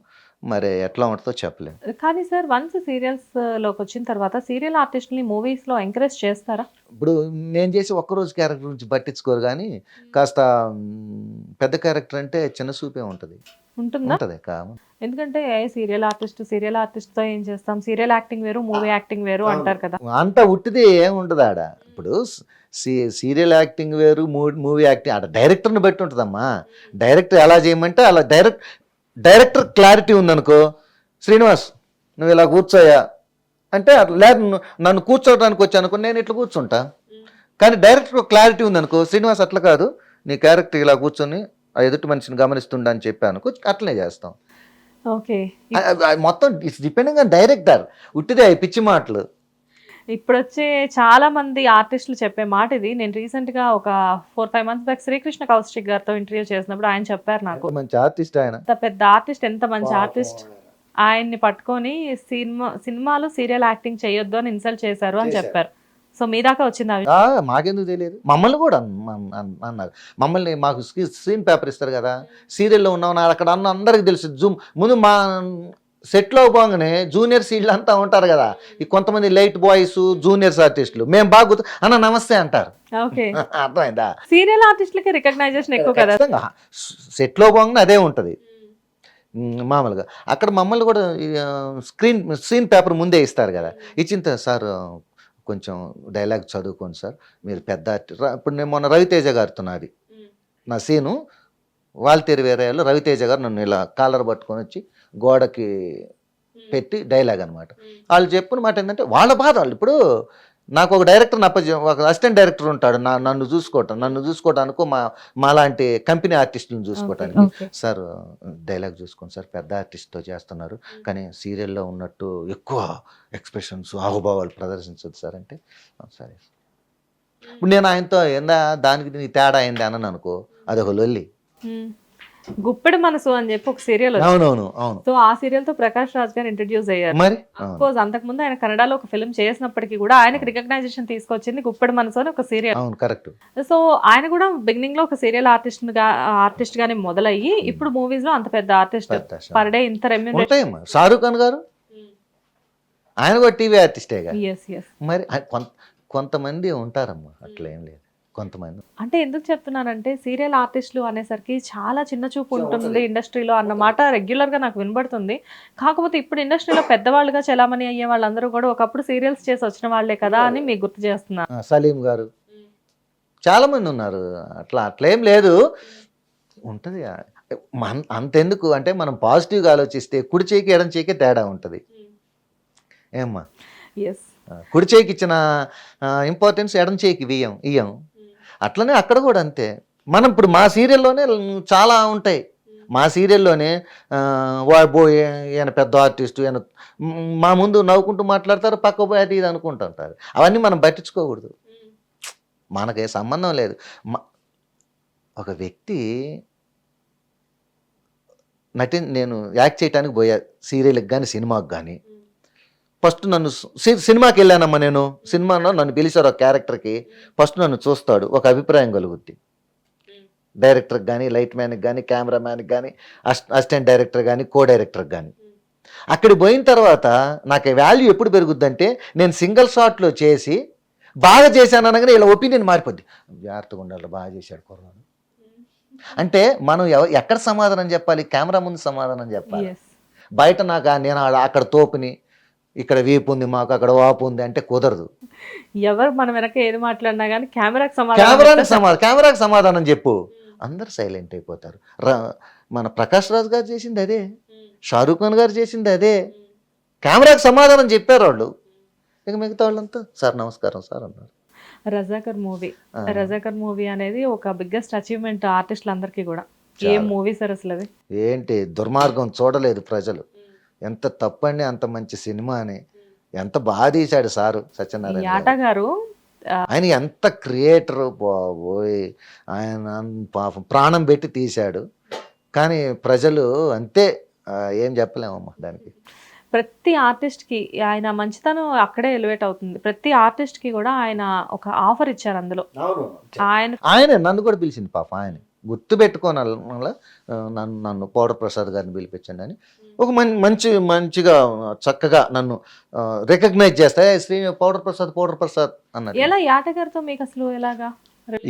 మరి ఎట్లా ఉంటుందో చెప్పలేము. కానీ సార్ వన్స్ సీరియల్స్ లోకి వచ్చిన తర్వాత సీరియల్ ఆర్టిస్ట్ని మూవీస్ లో ఎంకరేజ్ చేస్తారా? ఇప్పుడు నేను చేసి ఒక్కరోజు క్యారెక్టర్ గురించి పట్టించుకోరు కానీ కాస్త పెద్ద క్యారెక్టర్ అంటే చిన్న చూపే ఉంటుంది. ఉంటుందా? ఉంటుంది ఎందుకంటే సీరియల్ ఆర్టిస్ట్ తో ఏం చేస్తాం, సీరియల్ యాక్టింగ్ వేరు మూవీ యాక్టింగ్ వేరు అంటారు కదా. అంత ఉట్టిది ఏముండదు ఆడ. ఇప్పుడు సీరియల్ యాక్టింగ్ వేరు, మూవీ యాక్టింగ్ ఆడ డైరెక్టర్ని బట్టి ఉంటుందమ్మా. డైరెక్టర్ ఎలా చేయమంటే అలా డైరెక్టర్ క్లారిటీ ఉందనుకో, శ్రీనివాస్ నువ్వు ఇలా కూర్చోయా అంటే అట్లా, లేదు నన్ను కూర్చోవడానికి వచ్చానుకో నేను ఇట్లా కూర్చుంటా. కానీ డైరెక్టర్ క్లారిటీ ఉందనుకో, శ్రీనివాస్ అట్లా కాదు నీ క్యారెక్టర్ ఇలా కూర్చొని ఆ ఎదుటి మనిషిని గమనిస్తుండ అని చెప్పానుకో, అట్లనే చేస్తాం. ఓకే, మొత్తం ఇట్స్ డిపెండింగ్ ఆన్ డైరెక్టర్. ఉట్టిదే పిచ్చి మాటలు. ఇప్పుడు వచ్చే చాలా మంది ఆర్టిస్టులు చెప్పే మాట ఇది. నేను రీసెంట్ గా ఒక 4-5 months బ్యాక్ శ్రీకృష్ణ కౌశిక్ గారితో ఇంటర్వ్యూ చేసినప్పుడు ఆయన చెప్పారు నాకు, మంచి ఆర్టిస్ట్ ఆయన, ఎంత పెద్ద ఆర్టిస్ట్, ఎంత మంచి ఆర్టిస్ట్, ఆయన్ని పట్టుకొని సినిమాలు సీరియల్ యాక్టింగ్ చేయొద్దు అని ఇన్సల్ట్ చేశారు అని చెప్పారు. సో మీ దాకా వచ్చింది అవి? మాకెందుకు తెలియదు, మమ్మల్ని కూడా అన్నారు. మమ్మల్ని మాకు స్క్రీన్ పేపర్ ఇస్తారు కదా, సీరియల్లో ఉన్నాం అక్కడ అందరికి తెలుసు. ముందు మా సెట్లో పోగానే జూనియర్ సీడ్లు అంతా ఉంటారు కదా, ఈ కొంతమంది లైట్ బాయ్స్ జూనియర్స్ ఆర్టిస్టులు, మేము బాగా అన్న నమస్తే అంటారు. ఓకే, అర్థమైందా? సీరియల్ ఆర్టిస్టులకి రికగ్నైజేషన్ ఎక్కువ కదా. సెట్లో పోగానే అదే ఉంటుంది మామూలుగా. అక్కడ మమ్మల్ని కూడా స్క్రీన్ పేపర్ ముందే ఇస్తారు కదా, ఇచ్చిన సార్ కొంచెం డైలాగ్ చదువుకోండి సార్, మీరు పెద్ద ఇప్పుడు నేను మొన్న రవితేజ గారితో నాది నా సీను వాల్తేరు వేరేలో రవితేజ గారు నన్ను ఇలా కాలర్ పట్టుకొని వచ్చి గోడకి పెట్టి డైలాగ్ అనమాట. వాళ్ళు చెప్పిన మాట ఏంటంటే వాళ్ళ బాధ. వాళ్ళు ఇప్పుడు నాకు ఒక డైరెక్టర్ ఒక అసిస్టెంట్ డైరెక్టర్ ఉంటాడు నన్ను చూసుకోవటానికి మాలాంటి కంపెనీ ఆర్టిస్టులను చూసుకోవటానికి. సార్ డైలాగ్ చూసుకోండి సార్, పెద్ద ఆర్టిస్ట్తో చేస్తున్నారు కానీ సీరియల్లో ఉన్నట్టు ఎక్కువ ఎక్స్ప్రెషన్స్ హావభావాలు ప్రదర్శించదు సార్ అంటే, సరే. ఇప్పుడు నేను ఆయనతో ఏందా దానికి నీ తేడా అయింది అన్నాను అనుకో, అదొక లొల్లి. గుప్పెడు మనసు అని చెప్పి ఒక సీరియల్, అవునవును. సో ఆ సీరియల్ తో ప్రకాష్ రాజ్ గారు ఇంట్రడ్యూస్ అయ్యారు. మరి అంతకు ముందు ఆయన కన్నడలో ఒక ఫిల్మ్ చేసినప్పటికీ కూడా ఆయనకి రికగ్నైజేషన్ తీసుకొచ్చింది గుప్పెడు మనసు అని ఒక సీరియల్. అవును, కరెక్ట్. సో ఆయన కూడా బిగినింగ్ లో ఒక సీరియల్ ఆర్టిస్ట్ గానే మొదలయ్యి ఇప్పుడు మూవీస్ లో అంత పెద్ద ఆర్టిస్ట్, పర్ డే ఇంత రెమ్యూనరేషన్. షారూక్ ఖాన్ గారు ఆయన కూడా టీవీ ఆర్టిస్టేగా. మరి కొంతమంది ఉంటారమ్మా, అట్లా ఏం లేదు. కొంతమంది అంటే ఎందుకు చెప్తున్నానంటే సీరియల్ ఆర్టిస్టులు అనేసరికి చాలా చిన్న చూపు ఉంటుంది ఇండస్ట్రీలో అన్నమాట రెగ్యులర్ గా నాకు వినబడుతుంది. కాకపోతే ఇప్పుడు ఇండస్ట్రీలో పెద్దవాళ్ళుగా చలామణి అయ్యే వాళ్ళందరూ కూడా ఒకప్పుడు సీరియల్స్ చేసి వచ్చిన వాళ్ళే కదా అని మీకు గుర్తు చేస్తున్నా. సలీం గారు చాలా మంది ఉన్నారు. అట్లేం లేదు, ఉంటది. అంతెందుకు అంటే మనం పాజిటివ్గా ఆలోచిస్తే కుడి చేయికి ఎడం చేయికే తేడా ఉంటుంది ఏమ్మా. కుడి చేయికి ఇచ్చిన ఇంపార్టెన్స్ ఎడం చేయికి ఇయ్యం. అట్లనే అక్కడ కూడా అంతే. మనం ఇప్పుడు మా సీరియల్లోనే చాలా ఉంటాయి. మా సీరియల్లోనే ఈయన పెద్ద ఆర్టిస్టు, ఈయన మా ముందు నవ్వుకుంటూ మాట్లాడతారు, పక్క పోయి అది ఇది అనుకుంటుంటారు. అవన్నీ మనం పట్టించుకోకూడదు, మనకే సంబంధం లేదు. ఒక వ్యక్తి నేను యాక్ట్ చేయడానికి పోయా సీరియల్కి కానీ సినిమాకి కానీ, ఫస్ట్ నన్ను సినిమాకి వెళ్ళానమ్మా, నేను సినిమాలో నన్ను పిలిచారు ఒక క్యారెక్టర్కి, ఫస్ట్ నన్ను చూస్తాడు, ఒక అభిప్రాయం కలుగుద్ది. డైరెక్టర్కి కానీ, లైట్ మ్యాన్కి కానీ, కెమెరామ్యాన్కి కానీ, అసిస్టెంట్ డైరెక్టర్ కానీ, కో డైరెక్టర్కి కానీ. అక్కడికి పోయిన తర్వాత నాకు వాల్యూ ఎప్పుడు పెరుగుద్దంటే నేను సింగిల్ షాట్లో చేసి బాగా చేశాను అనగానే ఇలా ఒపీనియన్ మారిపోద్ది. జాగ్రత్తగా ఉండాలి, బాగా చేశాడు కుర్రాడు అంటే మనం ఎక్కడ సమాధానం చెప్పాలి? కెమెరా ముందు సమాధానం చెప్పాలి. బయట నేను అక్కడ తోపుని, ఇక్కడ వీపు ఉంది మాకు, అక్కడ వాపు ఉంది అంటే కుదరదు. ఎవరు మన వెనక ఏది మాట్లాడినా కానీ కెమెరాకి సమాధానం చెప్పు. అందరు సైలెంట్ అయిపోతారు. మన ప్రకాష్ రాజ్ గారు చేసింది అదే, షారూక్ ఖాన్ గారు చేసింది అదే. కెమెరాకి సమాధానం చెప్పారు వాళ్ళు. ఇక మిగతా వాళ్ళంతా సార్ నమస్కారం సార్ అన్నారు. రజాకర్ మూవీ అనేది ఒక బిగ్గెస్ట్ అచీవ్మెంట్ ఆర్టిస్టులందరికీ కూడా. ఏం మూవీ సార్ అసలు అది? ఏంటి దుర్మార్గం చూడలేదు ప్రజలు. ఎంత తప్పండి, అంత మంచి సినిమా అని ఎంత బాగా తీశాడు సారు సత్యనారాయణ గారు. ఆయన ఎంత క్రియేటర్ బాబోయ్, ఆయన పాపం ప్రాణం పెట్టి తీశాడు. కానీ ప్రజలు అంతే, ఏం చెప్పలేమమ్మా దానికి. ప్రతి ఆర్టిస్ట్కి ఆయన మంచితనం అక్కడే ఎలివేట్ అవుతుంది. ప్రతి ఆర్టిస్ట్కి కూడా ఆయన ఒక ఆఫర్ ఇచ్చారు అందులో. ఆయన నన్ను కూడా పిలిచింది పాప. ఆయన గుర్తు పెట్టుకోని వల్ల నన్ను పౌడర్ ప్రసాద్ గారిని పిలిపించండి అని ఒక మంచిగా చక్కగా నన్ను రికగ్నైజ్ చేస్తా శ్రీ పౌడర్ ప్రసాద్ అన్నారు. ఎలా యాటగారితో మీకు అసలు ఎలాగా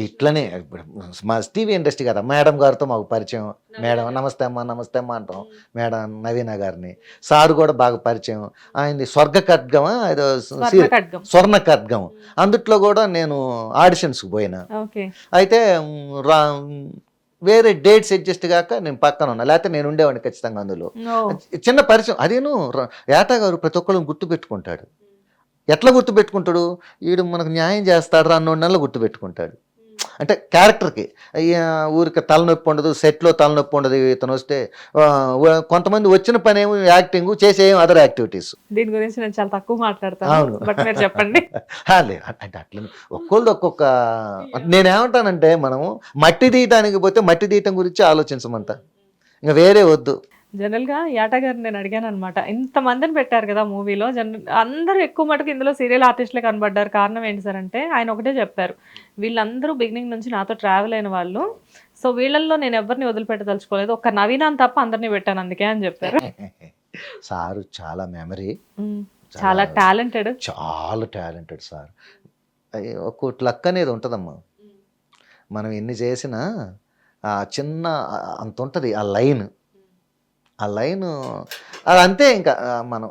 ఇట్లనే ఇప్పుడు మా టీవీ ఇండస్ట్రీ కదా, మేడం గారితో మాకు పరిచయం. మేడం నమస్తే అమ్మ అంటాం. మేడం నవీన గారిని, సార్ కూడా బాగా పరిచయం. ఆయనది స్వర్ణ ఖడ్గం అందుట్లో కూడా నేను ఆడిషన్స్కి పోయినా. అయితే వేరే డేట్స్ అడ్జస్ట్ కాక నేను పక్కన ఉన్నా, లేకపోతే నేను ఉండేవాడిని ఖచ్చితంగా అందులో. చిన్న పరిచయం. అదేను యాటా గారు ప్రతి ఒక్కళ్ళని గుర్తు పెట్టుకుంటాడు. ఎట్లా గుర్తుపెట్టుకుంటాడు, వీడు మనకు న్యాయం చేస్తాడు రా 2 నెలలు గుర్తుపెట్టుకుంటాడు. అంటే క్యారెక్టర్కి ఊరికి తలనొప్పి ఉండదు, సెట్లో తలనొప్పి ఉండదు. ఇతను వస్తే కొంతమంది వచ్చిన పని ఏమో యాక్టింగ్, చేసేం అదర్ యాక్టివిటీస్. దీని గురించి నేను చాలా తక్కువ మాట్లాడతాను. అవును, మీరు చెప్పండి. అంటే అట్లా ఒక్కొక్కది ఒక్కొక్క. నేనేమంటానంటే మనము మట్టి తీయటానికి పోతే మట్టి తీయటం గురించి ఆలోచించమంట, ఇంకా వేరే వద్దు. జనరల్గా యాటా గారిని నేను అడిగాను అనమాట, ఇంతమందిని పెట్టారు కదా మూవీలో, అందరూ ఎక్కువ మటుకు ఇందులో సీరియల్ ఆర్టిస్టులే కనబడ్డారు, కారణం ఏంటి సార్ అంటే ఆయన ఒకటే చెప్పారు, వీళ్ళందరూ బిగినింగ్ నుంచి నాతో ట్రావెల్ అయిన వాళ్ళు, సో వీళ్ళల్లో నేను ఎవరిని వదిలిపెట్టదలుచుకోలేదు, ఒక్క నవీనాన్ని తప్ప అందరినీ పెట్టాను అందుకే అని చెప్పారు. సారు చాలా మెమరీ, చాలా టాలెంటెడ్ సార్. ఒక్కొక్క లక్ అనేది ఉంటుందమ్మా. మనం ఎన్ని చేసినా చిన్న అంత ఉంటుంది ఆ లైన్ అది అంతే. ఇంకా మనం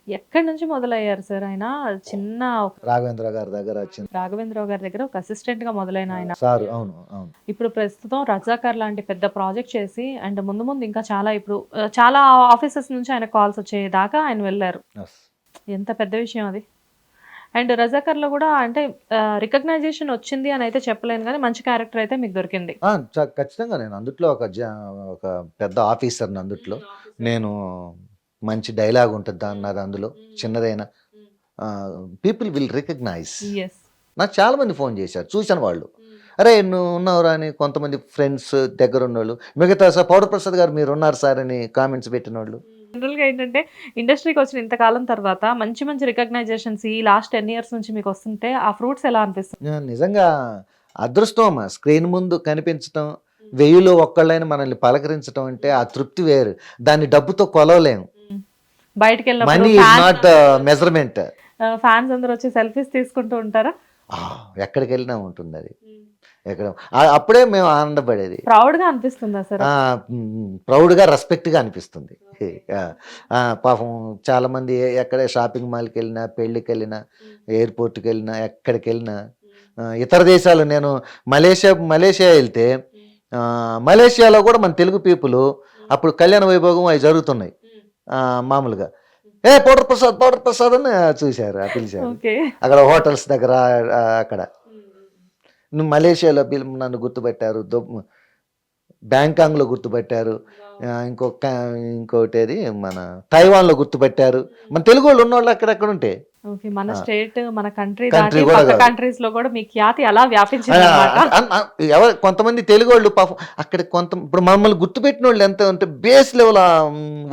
ఎక్కడి నుంచి మొదలయ్యారు సార్? ఆయన చిన్న రాఘవేంద్ర గారి దగ్గర ఒక అసిస్టెంట్ గా మొదలైన ఆయన సార్. అవును. ఇప్పుడు ప్రస్తుతం రజాకర్ లాంటి పెద్ద ప్రాజెక్ట్ చేసి అండ్ ముందు ఇంకా చాలా ఆఫీసెస్ నుంచి ఆయన కాల్స్ వచ్చేదాకా ఆయన వెళ్ళారు. ఎంత పెద్ద విషయం అది. అండ్ రజాకర్లో కూడా అంటే రికగ్నైజేషన్ వచ్చింది అని అయితే చెప్పలేను, కానీ మంచి క్యారెక్టర్ అయితే మీకు దొరికింది. ఖచ్చితంగా నేను అందుట్లో ఒక పెద్ద ఆఫీసర్ని. అందుట్లో నేను మంచి డైలాగ్ ఉంటుంది అన్నది అందులో, చిన్నదైనా పీపుల్ విల్ రికగ్నైజ్. నాకు చాలా మంది ఫోన్ చేశారు చూసిన వాళ్ళు, అరే నువ్వు ఉన్నావురా అని. కొంతమంది ఫ్రెండ్స్ దగ్గర ఉన్నోళ్ళు, మిగతా సార్ పౌడర్ ప్రసాద్ గారు మీరు ఉన్నారు సార్ అని కామెంట్స్ పెట్టిన వాళ్ళు. జనరల్గా ఏంటంటే ఇండస్ట్రీకి వచ్చిన ఇంతకాలం తర్వాత మంచి రికగ్నైజేషన్స్ ఈ లాస్ట్ 10 years నుంచి మీకు వస్తుంటే ఆ ఫ్రూట్స్ ఎలా అనిపిస్తుంది? నిజంగా అదృష్టం అమ్మా. స్క్రీన్ ముందు కనిపించడం, 1000లో ఒక్కళ్ళైనా మనల్ని పలకరించడం అంటే ఆ తృప్తి వేరు. దాన్ని డబ్బుతో కొలవలేము. బయటకు money is not the measurement. Fans అందరూ వచ్చి సెల్ఫీస్ తీసుకుంటూ ఉంటారా? ఎక్కడికి వెళ్ళినా ఉంటుంది అది. అప్పుడే మేము ఆనందపడేది. ప్రౌడ్గా అనిపిస్తుందా సార్? ప్రౌడ్గా, రెస్పెక్ట్గా అనిపిస్తుంది. పాపం చాలా మంది ఎక్కడ షాపింగ్ మాల్కి వెళ్ళినా, పెళ్ళికి వెళ్ళినా, ఎయిర్పోర్ట్కి వెళ్ళినా, ఎక్కడికి వెళ్ళినా, ఇతర దేశాలు, నేను మలేషియా వెళ్తే మలేషియాలో కూడా మన తెలుగు పీపుల్ అప్పుడు కళ్యాణ వైభోగం అవి జరుగుతున్నాయి మామూలుగా, పౌడర్ ప్రసాద్ అని చూశారు, పిలిచారు అక్కడ హోటల్స్ దగ్గర. అక్కడ మలేషియాలో నన్ను గుర్తుపెట్టారు, బ్యాంకాంగ్లో గుర్తుపెట్టారు, ఇంకోటి అది మన తైవాన్లో గుర్తుపెట్టారు. మన తెలుగు వాళ్ళు ఉన్నవాళ్ళు అక్కడెక్కడ ఉంటే మన స్టేట్, మన కంట్రీస్ లో కూడా మీ ఖ్యాతి అలా వ్యాపించింది. కొంతమంది తెలుగు వాళ్ళు పాపం అక్కడ ఇప్పుడు మమ్మల్ని గుర్తుపెట్టిన వాళ్ళు ఎంత అంటే బేస్ లెవెల్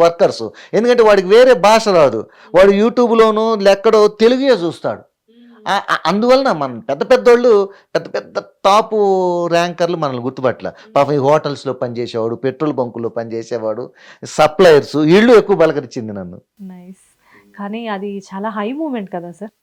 వర్కర్స్. ఎందుకంటే వాడికి వేరే భాష రాదు, వాడు యూట్యూబ్లోనూ ఎక్కడో తెలుగే చూస్తాడు. అందువలన మన పెద్దోళ్ళు, పెద్ద టాప్ ర్యాంకర్లు మనల్ని గుర్తుపట్ల. పాపం ఈ హోటల్స్లో పనిచేసేవాడు, పెట్రోల్ బంకుల్లో పనిచేసేవాడు, సప్లయర్స్, వీళ్ళు ఎక్కువ బలకరించింది నన్ను. కానీ అది చాలా హై మూమెంట్ కదా సార్?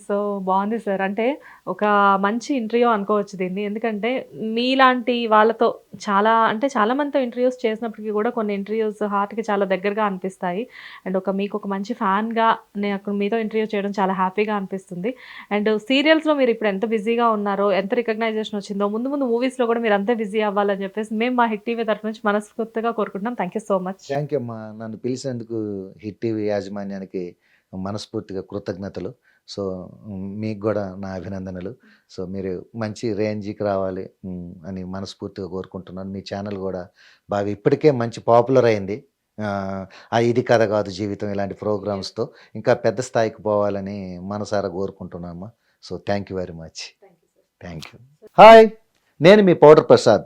సో బాగుంది సార్. అంటే ఒక మంచి ఇంటర్వ్యూ అనుకోవచ్చు దీన్ని, ఎందుకంటే మీలాంటి వాళ్ళతో చాలా మందితో ఇంటర్వ్యూస్ చేసినప్పటికీ కూడా కొన్ని ఇంటర్వ్యూస్ హార్ట్కి చాలా దగ్గరగా అనిపిస్తాయి. అండ్ మీకు ఒక మంచి ఫ్యాన్గా నేను మీతో ఇంటర్వ్యూ చేయడం చాలా హ్యాపీగా అనిపిస్తుంది. అండ్ సీరియల్స్లో మీరు ఇప్పుడు ఎంత బిజీగా ఉన్నారో, ఎంత రికగ్నైజేషన్ వచ్చిందో, ముందు మూవీస్లో కూడా మీరు అంతే బిజీ అవ్వాలని చెప్పేసి మేము మా హిట్ టీవీ తరఫు నుంచి మనస్ఫూర్తిగా కోరుకుంటున్నాం. Thank you so much. Thank you అమ్మా. నన్ను పిలిచినందుకు హిట్ టీవీ యాజమాన్యానికి మనస్ఫూర్తిగా కృతజ్ఞతలు. సో మీకు కూడా నా అభినందనలు. సో మీరు మంచి రేంజ్కి రావాలి అని మనస్ఫూర్తిగా కోరుకుంటున్నాను. మీ ఛానల్ కూడా బాగా ఇప్పటికే మంచి పాపులర్ అయింది. ఇది కథ కాదు జీవితం ఇలాంటి ప్రోగ్రామ్స్తో ఇంకా పెద్ద స్థాయికి పోవాలని మనసారా కోరుకుంటున్నామా. So thank you very much. Thank you. Hi, నేను మీ పౌడర్ ప్రసాద్.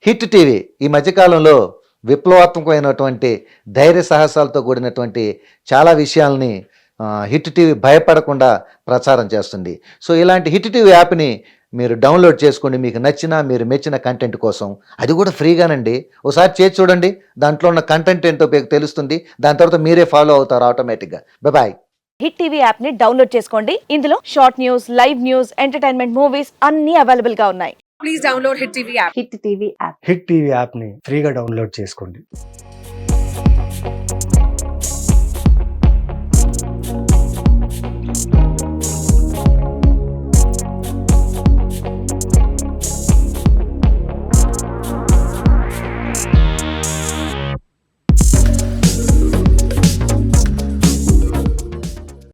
హిట్ టీవీ ఈ మధ్యకాలంలో విప్లవాత్మకమైనటువంటి ధైర్య సాహసాలతో కూడినటువంటి చాలా విషయాల్ని హిట్ టీవీ భయపడకుండా ప్రచారం చేస్తుంది. సో ఇలాంటి హిట్ టీవీ యాప్ని మీరు డౌన్లోడ్ చేసుకోండి, మీకు నచ్చిన మీరు మెచ్చిన కంటెంట్ కోసం. అది కూడా ఫ్రీగానండి. ఒకసారి చేసి చూడండి, దాంట్లో ఉన్న కంటెంట్ ఏంటో మీకు తెలుస్తుంది. దాని తర్వాత మీరే ఫాలో అవుతారు ఆటోమేటిక్గా. బాయ్. హిట్ టీవీ యాప్ ని డౌన్లోడ్ చేసుకోండి. ఇందులో short news, live news, entertainment movies అన్ని అవైలబుల్ గా ఉన్నాయి. Please download Hit TV app. Hit TV app. Hit TV యాప్ని ఫ్రీగా డౌన్లోడ్ చేసుకోండి.